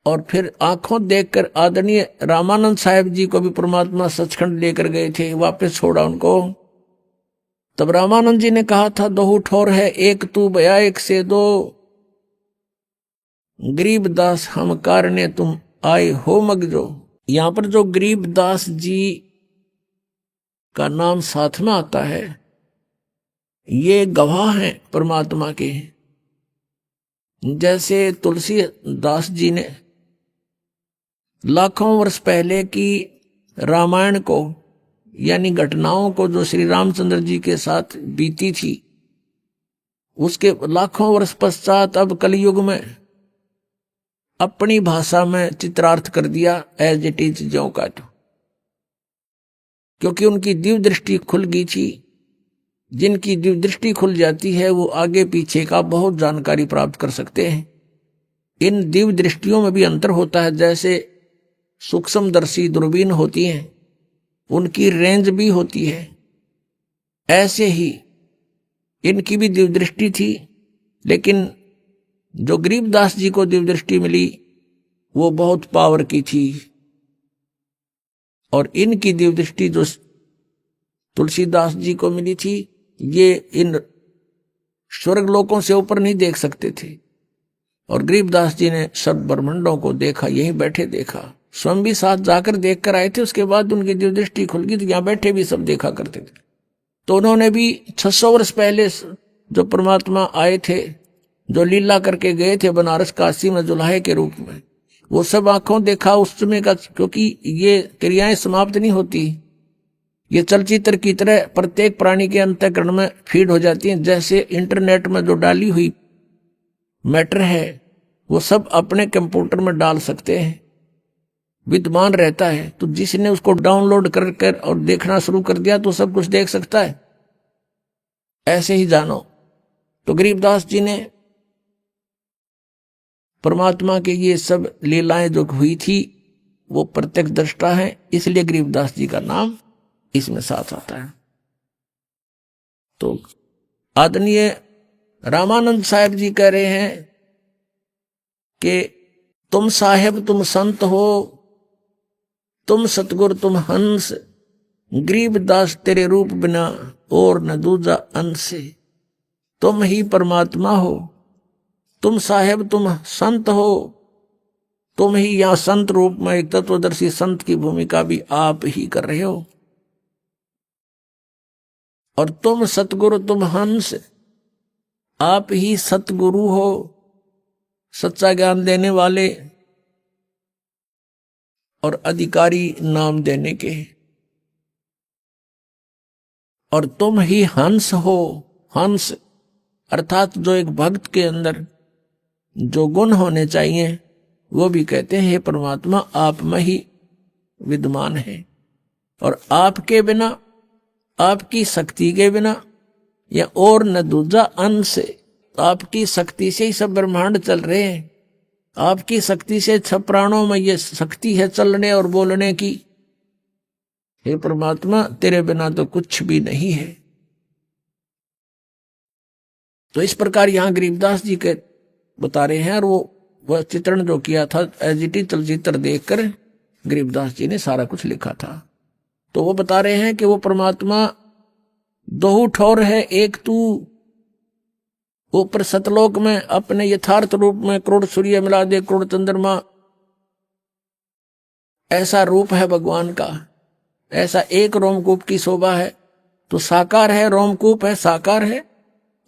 और फिर आंखों देखकर आदरणीय रामानंद साहब जी को भी परमात्मा सचखंड लेकर गए थे, वापस छोड़ा उनको। तब रामानंद जी ने कहा था, दोहू ठोर है एक तू भया एक से दो, गरीबदास हम कारणे तुम आए हो मगजो। यहां पर जो गरीबदास जी का नाम साथ में आता है, ये गवाह हैं परमात्मा के। जैसे तुलसीदास जी ने लाखों वर्ष पहले की रामायण को यानी घटनाओं को जो श्री रामचंद्र जी के साथ बीती थी, उसके लाखों वर्ष पश्चात अब कलयुग में अपनी भाषा में चित्रार्थ कर दिया एज इट इज ज्यों का त्यों, क्योंकि उनकी दिव्य दृष्टि खुल गई थी। जिनकी दृष्टि खुल जाती है वो आगे पीछे का बहुत जानकारी प्राप्त कर सकते हैं। इन दिव्य दृष्टियों में भी अंतर होता है। जैसे सूक्ष्मदर्शी दूरबीन होती हैं, उनकी रेंज भी होती है, ऐसे ही इनकी भी दिव्य दृष्टि थी। लेकिन जो गरीबदास जी को दिव्य दृष्टि मिली वो बहुत पावर की थी, और इनकी दिव्य दृष्टि जो तुलसीदास जी को मिली थी, ये इन स्वर्ग लोकों से ऊपर नहीं देख सकते थे। और गरीबदास जी ने सब ब्रह्मांडों को देखा, यहीं बैठे देखा। स्वयं भी साथ जाकर देख कर आए थे, उसके बाद उनकी दिव्य दृष्टि खुल गई, तो यहां बैठे भी सब देखा करते थे। तो उन्होंने भी 600 वर्ष पहले जो परमात्मा आए थे, जो लीला करके गए थे बनारस काशी में जुलाहे के रूप में, वो सब आंखों देखा उस समय का। क्योंकि ये क्रियाएं समाप्त नहीं होती, ये चलचित्र की तरह प्रत्येक प्राणी के अंतःकरण में फीड हो जाती हैं। जैसे इंटरनेट में जो डाली हुई मैटर है वो सब अपने कंप्यूटर में डाल सकते हैं, विद्यमान रहता है। तो जिसने उसको डाउनलोड कर और देखना शुरू कर दिया तो सब कुछ देख सकता है। ऐसे ही जानो। तो गरीबदास जी ने परमात्मा के ये सब लीलाएं जो हुई थी वो प्रत्यक्ष दृष्टा है, इसलिए गरीबदास जी का नाम इसमें साथ आता है। तो आदरणीय रामानंद साहब जी कह रहे हैं कि तुम साहेब तुम संत हो, तुम सतगुर तुम हंस, गरीबदास तेरे रूप बिना और न दूजा अंश। तुम ही परमात्मा हो, तुम साहेब तुम संत हो, तुम ही यहां संत रूप में एक तत्वदर्शी संत की भूमिका भी आप ही कर रहे हो। और तुम सतगुरु तुम हंस, आप ही सतगुरु हो, सच्चा ज्ञान देने वाले और अधिकारी नाम देने के। और तुम ही हंस हो, हंस अर्थात जो एक भक्त के अंदर जो गुण होने चाहिए वो भी कहते हैं हे परमात्मा आप में ही विद्यमान है। और आपके बिना, आपकी शक्ति के बिना या और न दूजा अंश, आपकी शक्ति से ही सब ब्रह्मांड चल रहे हैं। आपकी शक्ति से 6 प्राणों में ये शक्ति है चलने और बोलने की। हे परमात्मा तेरे बिना तो कुछ भी नहीं है। तो इस प्रकार यहां गरीबदास जी के बता रहे हैं। और वह चित्रण जो किया था एजिटी चलचित्र देखकर गरीबदास जी ने सारा कुछ लिखा था। तो वो बता रहे हैं कि वो परमात्मा दोहू ठौर है एक तू, ऊपर सतलोक में अपने यथार्थ रूप में करोड़ सूर्य मिला दे करोड़ चंद्रमा, ऐसा रूप है भगवान का। ऐसा एक रोमकूप की शोभा है। तो साकार है, रोमकूप है, साकार है,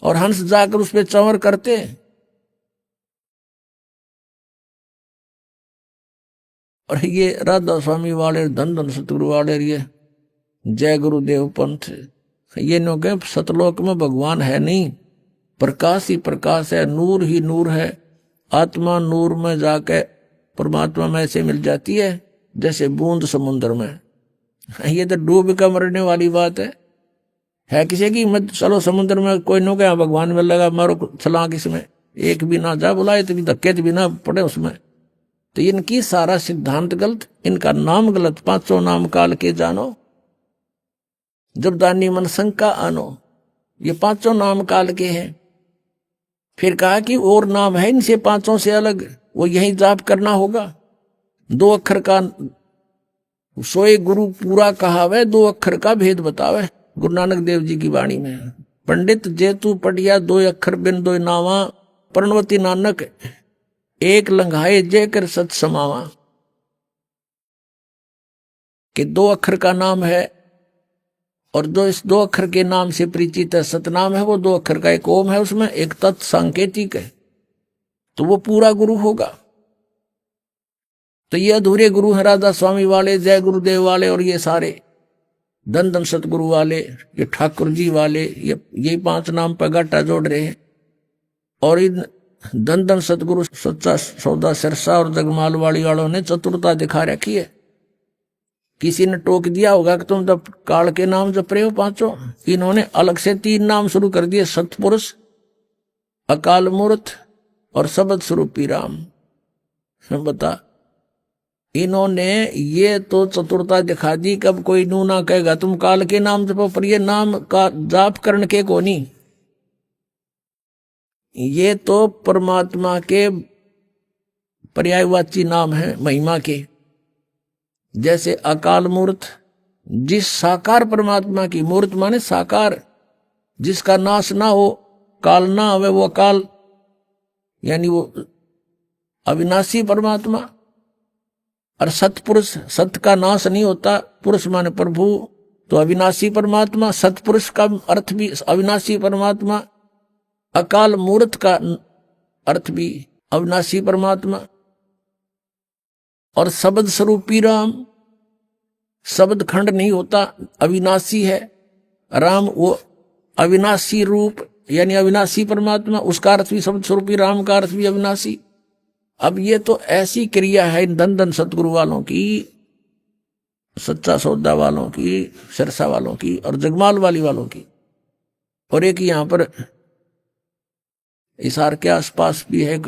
और हंस जाकर उस पर चंवर करते। और ये राधा स्वामी वाले, धन धन सतगुरु वाले, ये जय गुरुदेव पंथ, ये नो के सतलोक में भगवान है नहीं, प्रकाश ही प्रकाश है, नूर ही नूर है। आत्मा नूर में जाके परमात्मा में ऐसे मिल जाती है जैसे बूंद समुद्र में। ये तो डूब का मरने वाली बात है किसी की मत चलो समुद्र में, कोई नो क्या भगवान में लगा मारो छलांग, इसमें एक भी ना जा बुलाए तो भी धक्के भी ना पड़े उसमें। तो इनकी सारा सिद्धांत गलत, इनका नाम गलत। 500 नाम काल के जानो, जब दानी मन शंका आनो, ये 500 नाम काल के हैं। फिर कहा कि और नाम है इनसे 500 से अलग, वो यही जाप करना होगा। 2 अक्षर का सोए गुरु पूरा कहावे, 2 अक्षर का भेद बतावे। गुरु नानक देव जी की वाणी में पंडित जेतु पटिया 2 अक्षर बिन 2 नावा, प्रणवती नानक एक लंघाए जय कर सत समावा। कि 2 अक्षर का नाम है और जो इस 2 अक्षर के नाम से परिचित है, सतनाम है, वो 2 अक्षर का एक ओम है, उसमें एक तत् सांकेतिक है, तो वो पूरा गुरु होगा। तो ये अधूरे गुरु है राधा स्वामी वाले, जय गुरुदेव वाले, और ये सारे धन धन सतगुरु वाले, ये ठाकुर जी वाले, ये 5 नाम पर गाटा जोड़ रहे हैं। और इन धन धन सतगुरु सच्चा सौदा सिरसा और जगमाल वाली वालों ने चतुरता दिखा रखी है किसी ने टोक दिया होगा कि तुम जब काल के नाम जप रहे हो पांचों। इन्होंने अलग से 3 नाम शुरू कर दिए, सतपुरुष, अकाल मूर्त और शब्द स्वरूपी राम। बता, इन्होंने ये तो चतुरता दिखा दी। कब कोई नू ना कहेगा तुम काल के नाम जपो, पर ये नाम का जाप करने के कोनी, ये तो परमात्मा के पर्यायवाची नाम है महिमा के। जैसे अकाल मूर्त, जिस साकार परमात्मा की, मूर्त माने साकार, जिसका नाश ना हो, काल ना होवे, वो अकाल यानी वो अविनाशी परमात्मा। और सतपुरुष, सत का नाश नहीं होता, पुरुष माने प्रभु, तो अविनाशी परमात्मा। सतपुरुष का अर्थ भी अविनाशी परमात्मा। अकाल मूर्त का अर्थ भी अविनाशी परमात्मा। और शब्द स्वरूपी राम, शब्द खंड नहीं होता, अविनाशी है राम, वो अविनाशी रूप यानी अविनाशी परमात्मा, उसका अर्थ भी शब्द स्वरूपी राम का अर्थ भी अविनाशी। अब ये तो ऐसी क्रिया है इन धन धन सतगुरु वालों की, सच्चा सौदा वालों की, सिरसा वालों की और जगमाल वाली वालों की। और एक यहां पर इसार के आसपास भी है,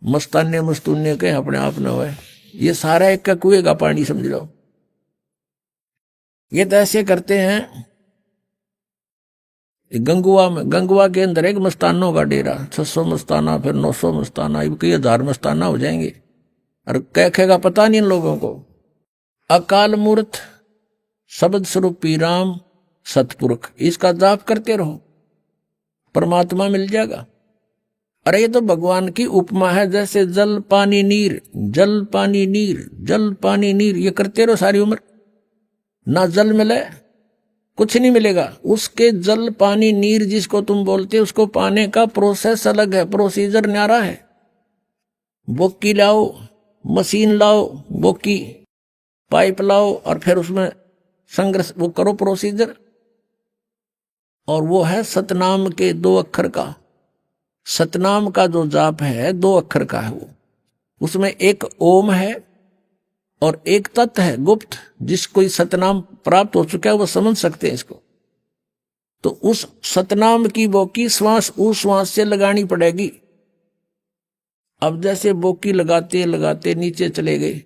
मस्ताने मस्तूने के अपने आप न हुए। ये सारा एक का कुएं का पानी समझ लो। ये तो ऐसे करते हैं। गंगुआ में, गंगुआ के अंदर एक मस्तानों का डेरा, 600 मस्ताना, फिर 900 मस्ताना, कई 1000 मस्ताना हो जाएंगे। और कहेगा पता नहीं इन लोगों को। अकाल मूर्त, शब्द स्वरूपी राम, सतपुरुष, इसका जाप करते रहो, परमात्मा मिल जाएगा। अरे ये तो भगवान की उपमा है। जैसे जल पानी नीर, जल पानी नीर, जल पानी नीर, ये करते रहो सारी उम्र, ना जल मिले कुछ नहीं मिलेगा। उसके जल पानी नीर जिसको तुम बोलते हो, उसको पाने का प्रोसेस अलग है, प्रोसीजर न्यारा है। बोकी लाओ, मशीन लाओ, बोकी पाइप लाओ और फिर उसमें संग्रह वो करो प्रोसीजर। और वो है सतनाम के 2 अक्षर का। सतनाम का जो जाप है 2 अक्षर का है वो। उसमें एक ओम है और एक तत्व है गुप्त, जिसको सतनाम प्राप्त हो चुका है वो समझ सकते हैं इसको। तो उस सतनाम की बोकी श्वास उस श्वास से लगानी पड़ेगी। अब जैसे बोकी लगाते लगाते नीचे चले गए,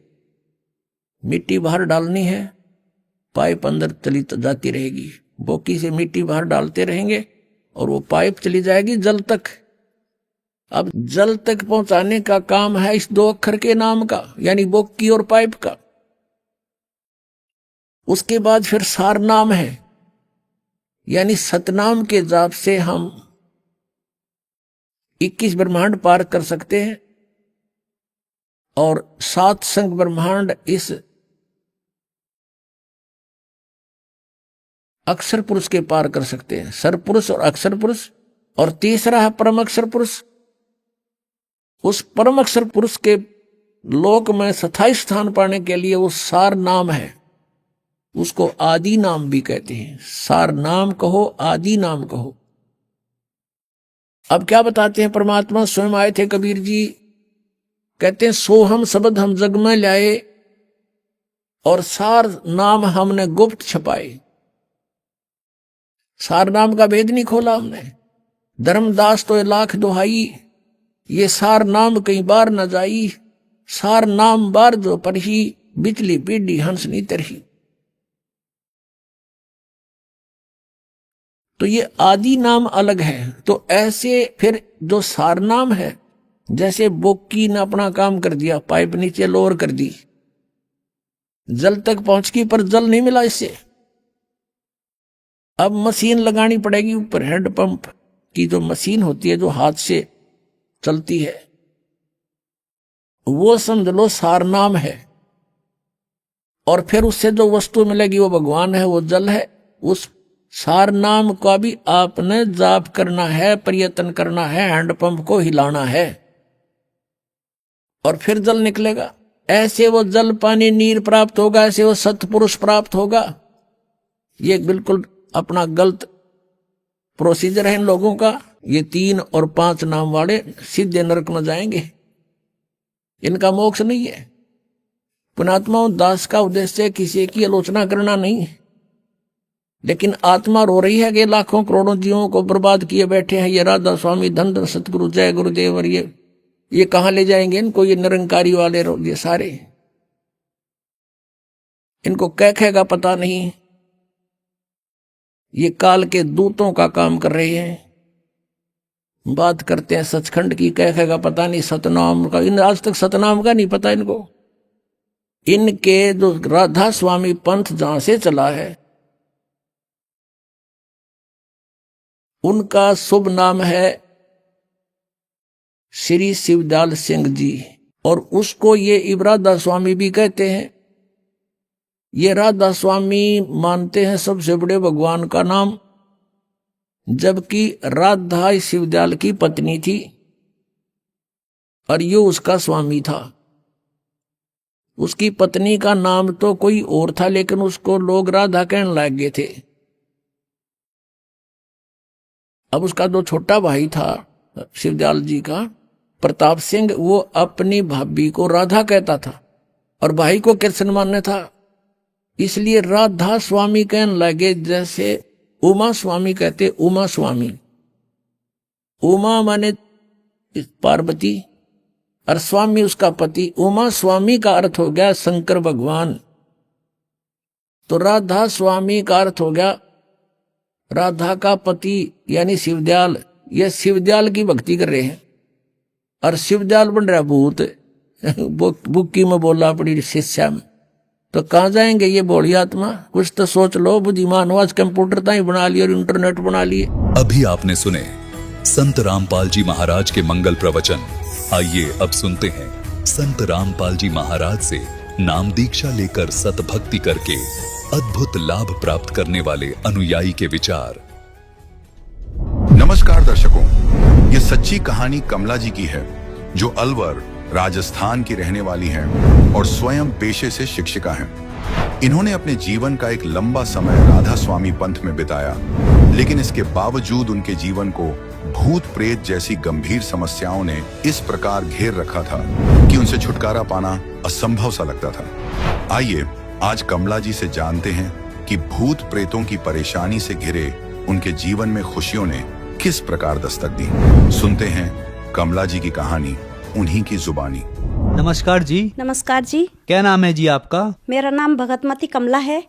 मिट्टी बाहर डालनी है, पाइप अंदर चली जाती रहेगी, बोकी से मिट्टी बाहर डालते रहेंगे और वो पाइप चली जाएगी जल तक। अब जल तक पहुंचाने का काम है इस 2 अक्षर के नाम का, यानी बोकी और पाइप का। उसके बाद फिर सार नाम है, यानी सतनाम के जाप से हम 21 ब्रह्मांड पार कर सकते हैं और 7 संग ब्रह्मांड इस अक्षर पुरुष के पार कर सकते हैं, सरपुरुष और अक्षर पुरुष। और तीसरा है परम अक्षर पुरुष। उस परम अक्षर पुरुष के लोक में स्थायी स्थान पाने के लिए वो सार नाम है, उसको आदि नाम भी कहते हैं। सार नाम कहो, आदि नाम कहो। अब क्या बताते हैं परमात्मा स्वयं आए थे कबीर जी, कहते हैं सोहम शब्द हम जग में लाए और सार नाम हमने गुप्त छपाए। सार नाम का भेद नहीं खोला हमने। धर्मदास तो 1,00,000 दुहाई, ये सार नाम कई बार न जाई। सार नाम बार जो परही, बिचली पीढ़ी हंस नहीं तरही। तो ये आदि नाम अलग है। तो ऐसे फिर जो सार नाम है, जैसे बोकी ने अपना काम कर दिया, पाइप नीचे लोअर कर दी, जल तक पहुंच गई पर जल नहीं मिला इससे। अब मशीन लगानी पड़ेगी ऊपर, हैंडपंप की जो मशीन होती है जो हाथ से चलती है, वो समझ लो सार नाम है। और फिर उससे जो वस्तु मिलेगी वो भगवान है, वो जल है। उस सार नाम का भी आपने जाप करना है, प्रयत्न करना है, हैंडपंप को हिलाना है और फिर जल निकलेगा। ऐसे वो जल पानी नीर प्राप्त होगा, ऐसे वो सतपुरुष प्राप्त होगा। ये बिल्कुल अपना गलत प्रोसीजर है इन लोगों का। ये 3 और 5 नाम वाले सीधे नरक में जाएंगे, इनका मोक्ष नहीं है। पुण्यात्माओं, दास का उद्देश्य किसी की आलोचना करना नहीं, लेकिन आत्मा रो रही है कि लाखों करोड़ों जीवों को बर्बाद किए बैठे हैं ये राधा स्वामी, धन धन सतगुरु, जय गुरुदेव। और ये कहाँ ले जाएंगे इनको, ये निरंकारी वाले ये सारे, इनको कह का पता नहीं। ये काल के दूतों का काम कर रहे हैं। बात करते हैं सचखंड की, कह का पता नहीं, सतनाम का, इन आज तक सतनाम का नहीं पता इनको। इनके जो राधा स्वामी पंथ जहां से चला है उनका शुभ नाम है श्री शिवदयाल सिंह जी, और उसको ये इबरादा स्वामी भी कहते हैं। ये राधा स्वामी मानते हैं सबसे बड़े भगवान का नाम, जबकि राधा शिवदयाल की पत्नी थी और ये उसका स्वामी था। उसकी पत्नी का नाम तो कोई और था, लेकिन उसको लोग राधा कहने लग गए थे। अब उसका जो छोटा भाई था शिवदयाल जी का, प्रताप सिंह, वो अपनी भाभी को राधा कहता था और भाई को कृष्ण मानने था, इसलिए राधा स्वामी कहने लगे। जैसे उमा स्वामी कहते, उमा स्वामी, उमा माने पार्वती और स्वामी उसका पति, उमा स्वामी का अर्थ हो गया शंकर भगवान। तो राधा स्वामी का अर्थ हो गया राधा का पति यानी शिवदयाल। ये शिवदयाल की भक्ति कर रहे हैं और शिवदयाल बन रहा भूत। बुक्की में बोला पड़ी शिष्या में, तो कहाँ जाएंगे ये भोली आत्मा? कुछ तो सोच लो बुद्धिमान हो, आज कंप्यूटर तो ही बना लिए और इंटरनेट बना लिए। अभी आपने सुने संत रामपाल जी महाराज के मंगल प्रवचन। आइए अब सुनते हैं संत रामपाल जी महाराज से नाम दीक्षा लेकर सतभक्ति करके अद्भुत लाभ प्राप्त करने वाले अनुयायी के विचार। नमस्कार दर्शकों, ये सच्ची कहानी कमला जी की है, जो अलवर राजस्थान की रहने वाली हैं और स्वयं पेशे से शिक्षिका हैं। इन्होंने अपने जीवन का एक लंबा समय राधा स्वामी पंथ में बिताया, लेकिन इसके बावजूद उनके जीवन को भूत प्रेत जैसी गंभीर समस्याओं ने इस प्रकार घेर रखा था कि उनसे छुटकारा पाना असंभव सा लगता था। आइए आज कमला जी से जानते हैं कि भूत प्रेतों की परेशानी से घिरे उनके जीवन में खुशियों ने किस प्रकार दस्तक दी। सुनते हैं कमला जी की कहानी उन्हीं की जुबानी। नमस्कार जी। नमस्कार जी। क्या नाम है जी आपका? मेरा नाम भगतमती कमला है।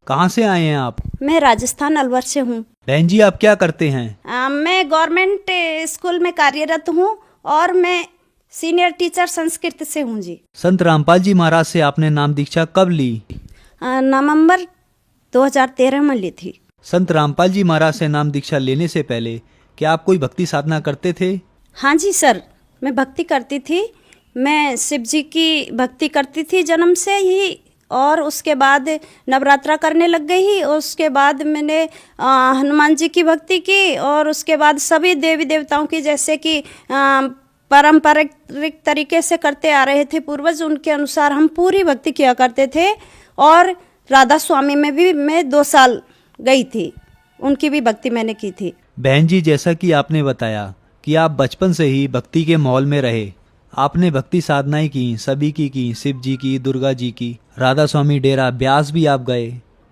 कहाँ से आए हैं आप? मैं राजस्थान अलवर से हूँ। बहन जी आप क्या करते हैं? मैं गवर्नमेंट स्कूल में कार्यरत हूँ और मैं सीनियर टीचर संस्कृत से हूँ जी। संत रामपाल जी महाराज से आपने नाम दीक्षा कब ली? नवंबर 2013 में ली थी। संत रामपाल जी महाराज से नाम दीक्षा लेने से पहले क्या आप कोई भक्ति साधना करते थे? हाँ जी सर, मैं भक्ति करती थी। मैं शिव जी की भक्ति करती थी जन्म से ही, और उसके बाद नवरात्रा करने लग गई। उसके बाद मैंने हनुमान जी की भक्ति की, और उसके बाद सभी देवी देवताओं की, जैसे कि पारंपरिक तरीके से करते आ रहे थे पूर्वज, उनके अनुसार हम पूरी भक्ति किया करते थे। और राधा स्वामी में भी मैं 2 साल गई थी, उनकी भी भक्ति मैंने की थी। बहन जी, जैसा कि आपने बताया कि आप बचपन से ही भक्ति के माहौल में रहे, आपने भक्ति साधनाएं की, सभी की, शिव जी की, दुर्गा जी की, राधा स्वामी डेरा ब्यास भी आप गए।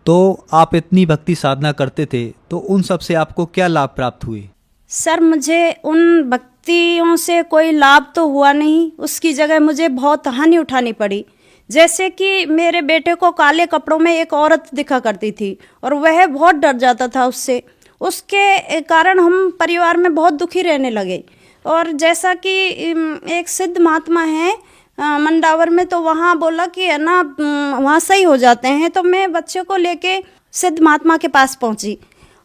तो आप इतनी भक्ति साधना करते थे, तो उन सब से आपको क्या लाभ प्राप्त हुए? सर, मुझे उन भक्तियों से कोई लाभ तो हुआ नहीं, उसकी जगह मुझे बहुत हानि उठानी पड़ी। जैसे कि मेरे बेटे को काले कपड़ों में एक औरत दिखा करती थी और वह बहुत डर जाता था उससे। उसके कारण हम परिवार में बहुत दुखी रहने लगे। और जैसा कि एक सिद्ध महात्मा है मंडावर में, तो वहाँ बोला कि है ना वहाँ सही हो जाते हैं। तो मैं बच्चे को लेके सिद्ध महात्मा के पास पहुँची,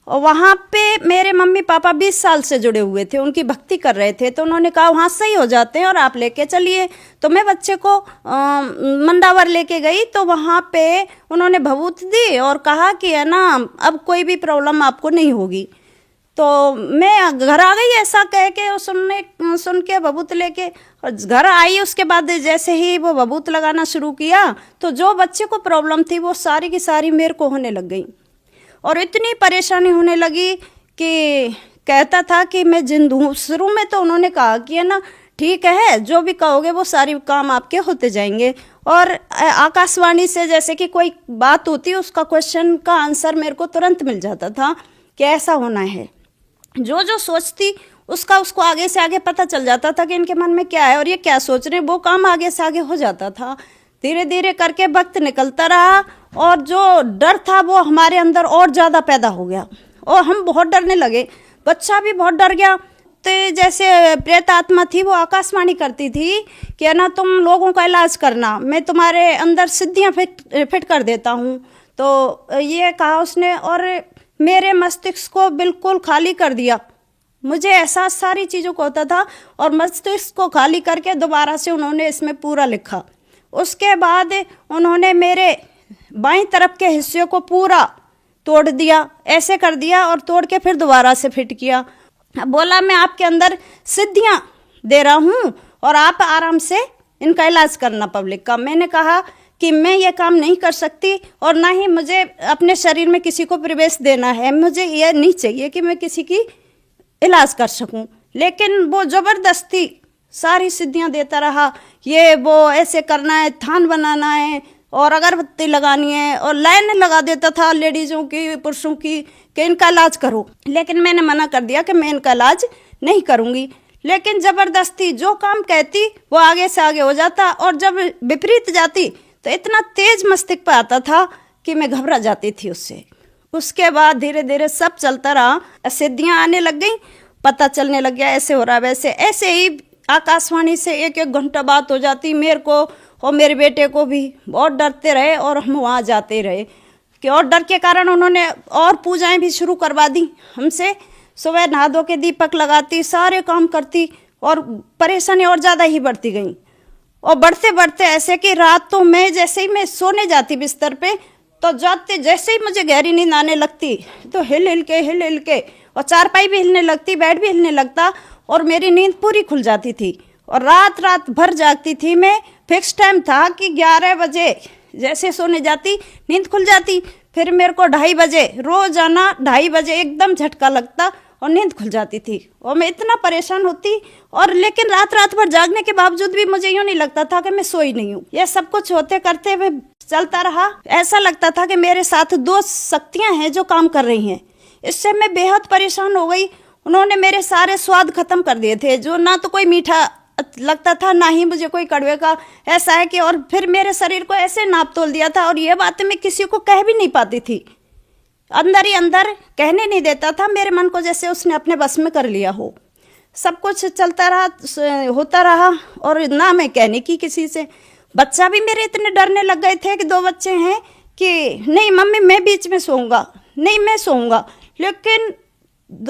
और वहाँ पे मेरे मम्मी पापा 20 साल से जुड़े हुए थे, उनकी भक्ति कर रहे थे। तो उन्होंने कहा वहाँ सही हो जाते हैं और आप लेके चलिए। तो मैं बच्चे को मंडावर लेके गई, तो वहाँ पे उन्होंने भभूत दी और कहा कि है ना अब कोई भी प्रॉब्लम आपको नहीं होगी। तो मैं घर आ गई ऐसा कह के, सुन के भभूत लेके, और घर आई। उसके बाद जैसे ही वो भभूत लगाना शुरू किया, तो जो बच्चे को प्रॉब्लम थी वो सारी की सारी मेरे को होने लग गई। और इतनी परेशानी होने लगी कि कहता था कि मैं जिंदा हूँ। शुरू में तो उन्होंने कहा कि है ना ठीक है, जो भी कहोगे वो सारी काम आपके होते जाएंगे। और आकाशवाणी से जैसे कि कोई बात होती, उसका क्वेश्चन का आंसर मेरे को तुरंत मिल जाता था कि ऐसा होना है। जो जो सोचती उसको आगे से आगे पता चल जाता था कि इनके मन में क्या है और ये क्या सोच रहे हैं, वो काम आगे से आगे हो जाता था। धीरे धीरे करके वक्त निकलता रहा और जो डर था वो हमारे अंदर और ज़्यादा पैदा हो गया और हम बहुत डरने लगे, बच्चा भी बहुत डर गया। तो जैसे प्रेत आत्मा थी वो आकाशवाणी करती थी कि ना तुम लोगों का इलाज करना, मैं तुम्हारे अंदर सिद्धियाँ फिट कर देता हूँ। तो ये कहा उसने और मेरे मस्तिष्क को बिल्कुल खाली कर दिया। मुझे एहसास सारी चीज़ों को होता था और मस्तिष्क को खाली करके दोबारा से उन्होंने इसमें पूरा लिखा। उसके बाद उन्होंने मेरे बाईं तरफ के हिस्से को पूरा तोड़ दिया, ऐसे कर दिया और तोड़ के फिर दोबारा से फिट किया। बोला मैं आपके अंदर सिद्धियां दे रहा हूं और आप आराम से इनका इलाज करना पब्लिक का। मैंने कहा कि मैं ये काम नहीं कर सकती और ना ही मुझे अपने शरीर में किसी को प्रवेश देना है, मुझे ये नहीं चाहिए कि मैं किसी की इलाज कर सकूं। लेकिन वो ज़बरदस्ती सारी सिद्धियां देता रहा, ये वो ऐसे करना है, थान बनाना है और अगरबत्ती लगानी है और लाइन लगा देता था लेडीज़ों की पुरुषों की कि इनका इलाज करो। लेकिन मैंने मना कर दिया कि मैं इनका इलाज नहीं करूँगी। लेकिन ज़बरदस्ती जो काम कहती वो आगे से आगे हो जाता और जब विपरीत जाती तो इतना तेज मस्तिष्क पर आता था कि मैं घबरा जाती थी उससे। उसके बाद धीरे धीरे सब चलता रहा, सिद्धियाँ आने लग गई, पता चलने लग गया ऐसे हो रहा वैसे। ऐसे ही आकाशवाणी से एक एक घंटा बात हो जाती, मेरे को और मेरे बेटे को भी बहुत डरते रहे और हम वहाँ जाते रहे कि और डर के कारण उन्होंने और पूजाएं भी शुरू करवा दी हमसे। सुबह नहा धो के दीपक लगाती, सारे काम करती और परेशानी और ज़्यादा ही बढ़ती गई। और बढ़ते बढ़ते ऐसे कि रातों में जैसे ही मैं सोने जाती बिस्तर पे तो जाते जैसे ही मुझे गहरी नींद आने लगती तो हिल हिल के और चारपाई भी हिलने लगती, बेड भी हिलने लगता और मेरी नींद पूरी खुल जाती थी और रात रात भर जागती थी मैं। फिक्स टाइम था कि 11 बजे जैसे सोने जाती नींद खुल जाती, फिर मेरे को 2:30 बजे रोजाना 2:30 बजे एकदम झटका लगता और नींद खुल जाती थी और मैं इतना परेशान होती। और लेकिन रात रात भर जागने के बावजूद भी मुझे यूँ नहीं लगता था कि मैं सोई नहीं हूँ। यह सब कुछ होते करते हुए चलता रहा। ऐसा लगता था कि मेरे साथ 2 शक्तियाँ हैं जो काम कर रही हैं। इससे मैं बेहद परेशान हो गई। उन्होंने मेरे सारे स्वाद खत्म कर दिए थे, जो ना तो कोई मीठा लगता था ना ही मुझे कोई कड़वे का। ऐसा है कि और फिर मेरे शरीर को ऐसे नाप तोल दिया था और ये बातें मैं किसी को कह भी नहीं पाती थी, अंदर ही अंदर कहने नहीं देता था। मेरे मन को जैसे उसने अपने बस में कर लिया हो। सब कुछ चलता रहा, होता रहा और ना मैं कहने की किसी से। बच्चा भी मेरे इतने डरने लग गए थे कि 2 बच्चे हैं कि नहीं मम्मी मैं बीच में सोऊंगा, नहीं मैं सोऊंगा। लेकिन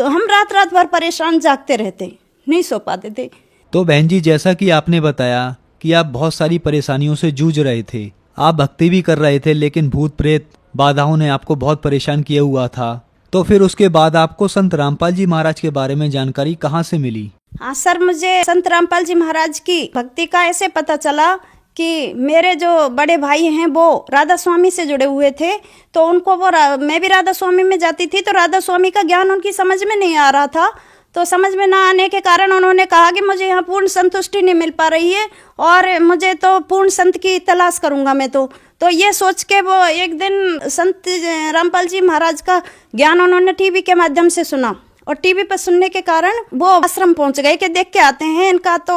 हम रात रात भर परेशान जागते रहते, नहीं सो पाते थे। तो बहन जी, जैसा कि आपने बताया कि आप बहुत सारी परेशानियों से जूझ रहे थे, आप भक्ति भी कर रहे थे, लेकिन भूत प्रेत बाधाओं ने आपको बहुत परेशान किया हुआ था। तो फिर उसके बाद आपको संत रामपाल जी महाराज के बारे में जानकारी कहाँ से मिली? हाँ सर, मुझे संत रामपाल जी महाराज की भक्ति का ऐसे पता चला कि मेरे जो बड़े भाई हैं वो राधा स्वामी से जुड़े हुए थे। तो उनको मैं भी राधा स्वामी में जाती थी, तो राधा स्वामी का ज्ञान उनकी समझ में नहीं आ रहा था। तो समझ में ना आने के कारण उन्होंने कहा कि मुझे यहाँ पूर्ण संतुष्टि नहीं मिल पा रही है और मुझे तो पूर्ण संत की तलाश करूँगा मैं। तो ये सोच के वो एक दिन संत रामपाल जी महाराज का ज्ञान उन्होंने टीवी के माध्यम से सुना और टीवी पर सुनने के कारण वो आश्रम पहुँच गए कि देख के आते हैं, इनका तो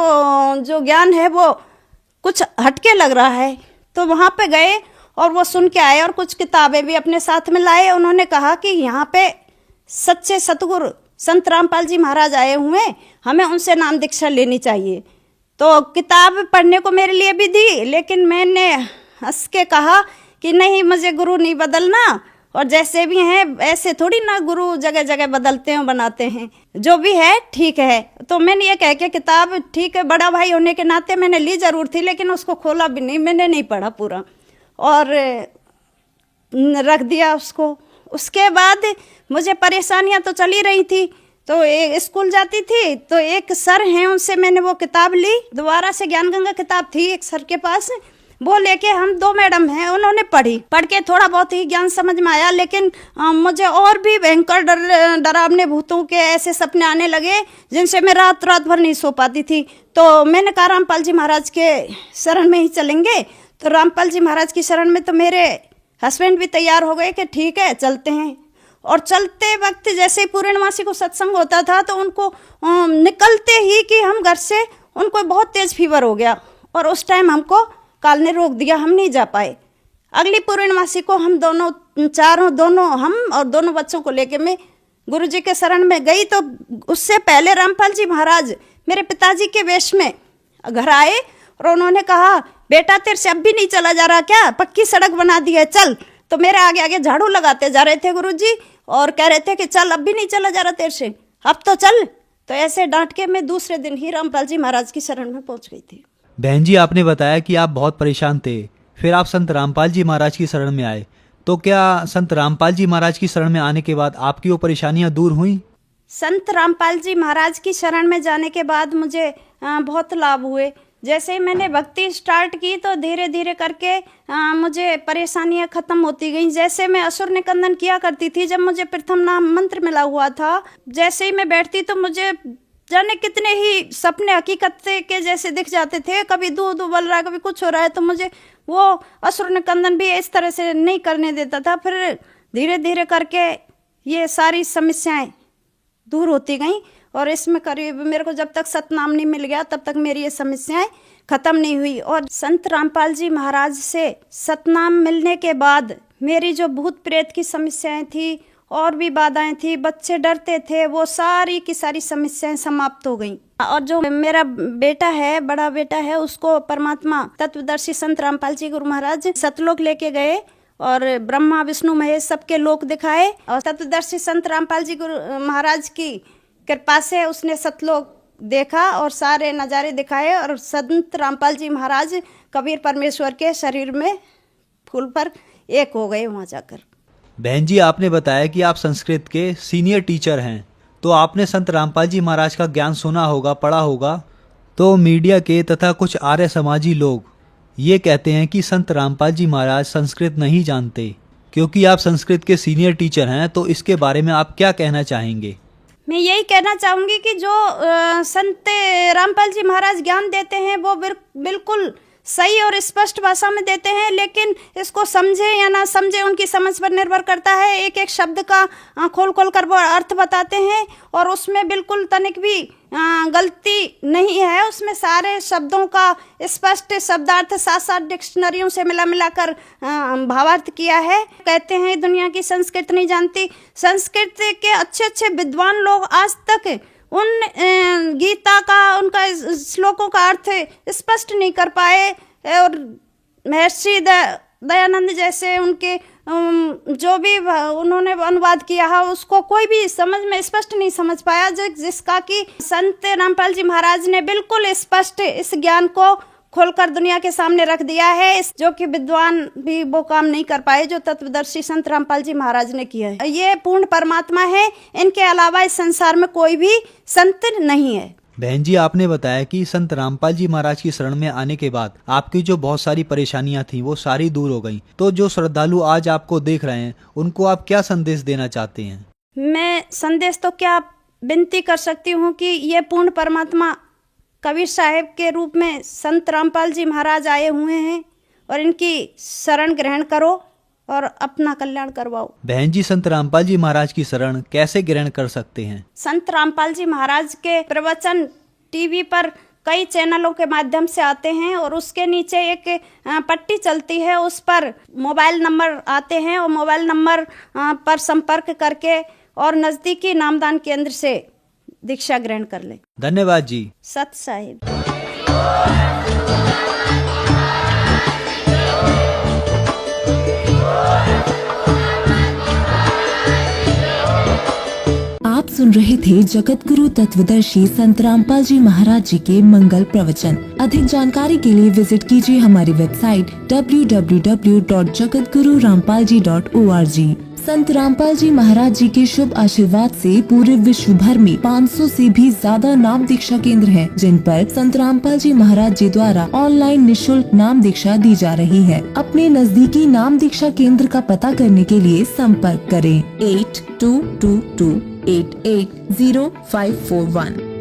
जो ज्ञान है वो कुछ हटके लग रहा है। तो वहाँ पे गए और वो सुन के आए और कुछ किताबें भी अपने साथ में लाए। उन्होंने कहा कि यहाँ पे सच्चे सतगुरु संत रामपाल जी महाराज आए हुए, हमें उनसे नाम दीक्षा लेनी चाहिए। तो किताब पढ़ने को मेरे लिए भी दी, लेकिन मैंने हंस के कहा कि नहीं, मुझे गुरु नहीं बदलना और जैसे भी हैं ऐसे थोड़ी ना गुरु जगह जगह बदलते हैं बनाते हैं, जो भी है ठीक है। तो मैंने ये कह के किताब, ठीक है बड़ा भाई होने के नाते मैंने ली जरूर थी, लेकिन उसको खोला भी नहीं, मैंने नहीं पढ़ा पूरा और रख दिया उसको। उसके बाद मुझे परेशानियां तो चली रही थी। तो स्कूल जाती थी तो एक सर हैं, उनसे मैंने वो किताब ली, दोबारा से ज्ञान गंगा किताब थी एक सर के पास, वो लेके हम 2 मैडम हैं, उन्होंने पढ़ के थोड़ा बहुत ही ज्ञान समझ में आया। लेकिन मुझे और भी भयंकर डरावने भूतों के ऐसे सपने आने लगे जिनसे मैं रात रात भर नहीं सो पाती थी। तो मैंने कहा रामपाल जी महाराज के शरण में ही चलेंगे। तो रामपाल जी महाराज की शरण में तो मेरे हस्बैंड भी तैयार हो गए कि ठीक है चलते हैं। और चलते वक्त जैसे ही पूर्णमासी को सत्संग होता था तो उनको निकलते ही कि हम घर से, उनको बहुत तेज फीवर हो गया और उस टाइम हमको काल ने रोक दिया, हम नहीं जा पाए। अगली पूर्णमासी को हम दोनों हम और दोनों बच्चों को लेके मैं गुरु जी के शरण में गई। तो उससे पहले रामपाल जी महाराज मेरे पिताजी के वेश में घर आए और उन्होंने कहा, बेटा तेरे से अब भी नहीं चला जा रहा क्या, पक्की सड़क बना दी है चल। तो मेरे आगे आगे झाड़ू लगाते जा रहे थे गुरुजी और कह रहे थे कि चल अब भी नहीं चला जा रहा तेरे से, अब तो चल। तो ऐसे डांट के मैं दूसरे दिन ही रामपाल जी महाराज की शरण में पहुंच गई थी। बहन जी, आपने बताया कि आप बहुत परेशान थे, फिर आप संत रामपाल जी महाराज की शरण में आए, तो क्या संत रामपाल जी महाराज की शरण में आने के बाद आपकी वो परेशानियां दूर हुई? संत रामपाल जी महाराज की शरण में जाने के बाद मुझे बहुत लाभ हुए। जैसे ही मैंने भक्ति स्टार्ट की तो धीरे धीरे करके मुझे परेशानियां खत्म होती गई। जैसे मैं असुर निकंदन किया करती थी, जब मुझे प्रथम नाम मंत्र मिला हुआ था, जैसे ही मैं बैठती तो मुझे जाने कितने ही सपने हकीकत के जैसे दिख जाते थे। कभी दूध उबल रहा है, कभी कुछ हो रहा है, तो मुझे वो असुर निकंदन भी इस तरह से नहीं करने देता था। फिर धीरे धीरे करके ये सारी समस्याएं दूर होती गई और इसमें करीब मेरे को जब तक सतनाम नहीं मिल गया तब तक मेरी ये समस्याएं खत्म नहीं हुई। और संत रामपाल जी महाराज से सतनाम मिलने के बाद मेरी जो भूत प्रेत की समस्याएं थी और भी बाधाएं थी, बच्चे डरते थे, वो सारी की सारी समस्याएं समाप्त हो गई। और जो मेरा बेटा है, बड़ा बेटा है, उसको परमात्मा तत्वदर्शी संत रामपाल जी गुरु महाराज सतलोक लेके गए और ब्रह्मा विष्णु महेश सबके लोक दिखाए। और तत्वदर्शी संत रामपाल जी गुरु महाराज की कृपा से उसने सतलोक देखा और सारे नज़ारे दिखाए और संत रामपाल जी महाराज कबीर परमेश्वर के शरीर में फूल पर एक हो गए वहाँ जाकर। बहन जी, आपने बताया कि आप संस्कृत के सीनियर टीचर हैं, तो आपने संत रामपाल जी महाराज का ज्ञान सुना होगा, पढ़ा होगा। तो मीडिया के तथा कुछ आर्य समाजी लोग ये कहते हैं कि संत रामपाल जी महाराज संस्कृत नहीं जानते। क्योंकि आप संस्कृत के सीनियर टीचर हैं, तो इसके बारे में आप क्या कहना चाहेंगे? मैं यही कहना चाहूँगी कि जो संत रामपाल जी महाराज ज्ञान देते हैं वो बिल्कुल सही और स्पष्ट भाषा में देते हैं, लेकिन इसको समझे या ना समझे उनकी समझ पर निर्भर करता है। एक एक शब्द का खोल खोल कर वो अर्थ बताते हैं और उसमें बिल्कुल तनिक भी गलती नहीं है। उसमें सारे शब्दों का स्पष्ट शब्दार्थ साथ साथ डिक्शनरियों से मिला कर भावार्थ किया है। कहते हैं दुनिया की संस्कृत नहीं जानती। संस्कृत के अच्छे अच्छे विद्वान लोग आज तक उन गीता का, उनका श्लोकों का अर्थ स्पष्ट नहीं कर पाए। और महर्षि दयानंद जैसे उनके जो भी उन्होंने अनुवाद किया है उसको कोई भी समझ में स्पष्ट नहीं समझ पाया, जिसका कि संत रामपाल जी महाराज ने बिल्कुल स्पष्ट इस ज्ञान को खोलकर दुनिया के सामने रख दिया है, जो कि विद्वान भी वो काम नहीं कर पाए जो तत्वदर्शी संत रामपाल जी महाराज ने किया है। ये पूर्ण परमात्मा है, इनके अलावा इस संसार में कोई भी संत नहीं है। बहन जी, आपने बताया कि संत रामपाल जी महाराज की शरण में आने के बाद आपकी जो बहुत सारी परेशानियां थी वो सारी दूर हो गई। तो जो श्रद्धालु आज आपको देख रहे हैं उनको आप क्या संदेश देना चाहते हैं? मैं संदेश तो क्या विनती कर सकती हूँ कि ये पूर्ण परमात्मा कबीर साहेब के रूप में संत रामपाल जी महाराज आए हुए हैं और इनकी शरण ग्रहण करो और अपना कल्याण करवाओ। बहन जी, संत रामपाल जी महाराज की शरण कैसे ग्रहण कर सकते हैं? संत रामपाल जी महाराज के प्रवचन टीवी पर कई चैनलों के माध्यम से आते हैं और उसके नीचे एक पट्टी चलती है, उस पर मोबाइल नंबर आते हैं और मोबाइल नंबर पर संपर्क करके और नजदीकी नामदान केंद्र से दीक्षा ग्रहण कर ले। धन्यवाद जी। सत साहिब। आप सुन रहे थे जगत गुरु तत्वदर्शी संत रामपाल जी महाराज जी के मंगल प्रवचन। अधिक जानकारी के लिए विजिट कीजिए हमारी वेबसाइट www.jagatgururampalji.org। संत रामपाल जी महाराज जी के शुभ आशीर्वाद से पूरे विश्व भर में 500 से भी ज्यादा नाम दीक्षा केंद्र हैं, जिन पर संत रामपाल जी महाराज जी द्वारा ऑनलाइन निशुल्क नाम दीक्षा दी जा रही है। अपने नजदीकी नाम दीक्षा केंद्र का पता करने के लिए संपर्क करें 8222880541।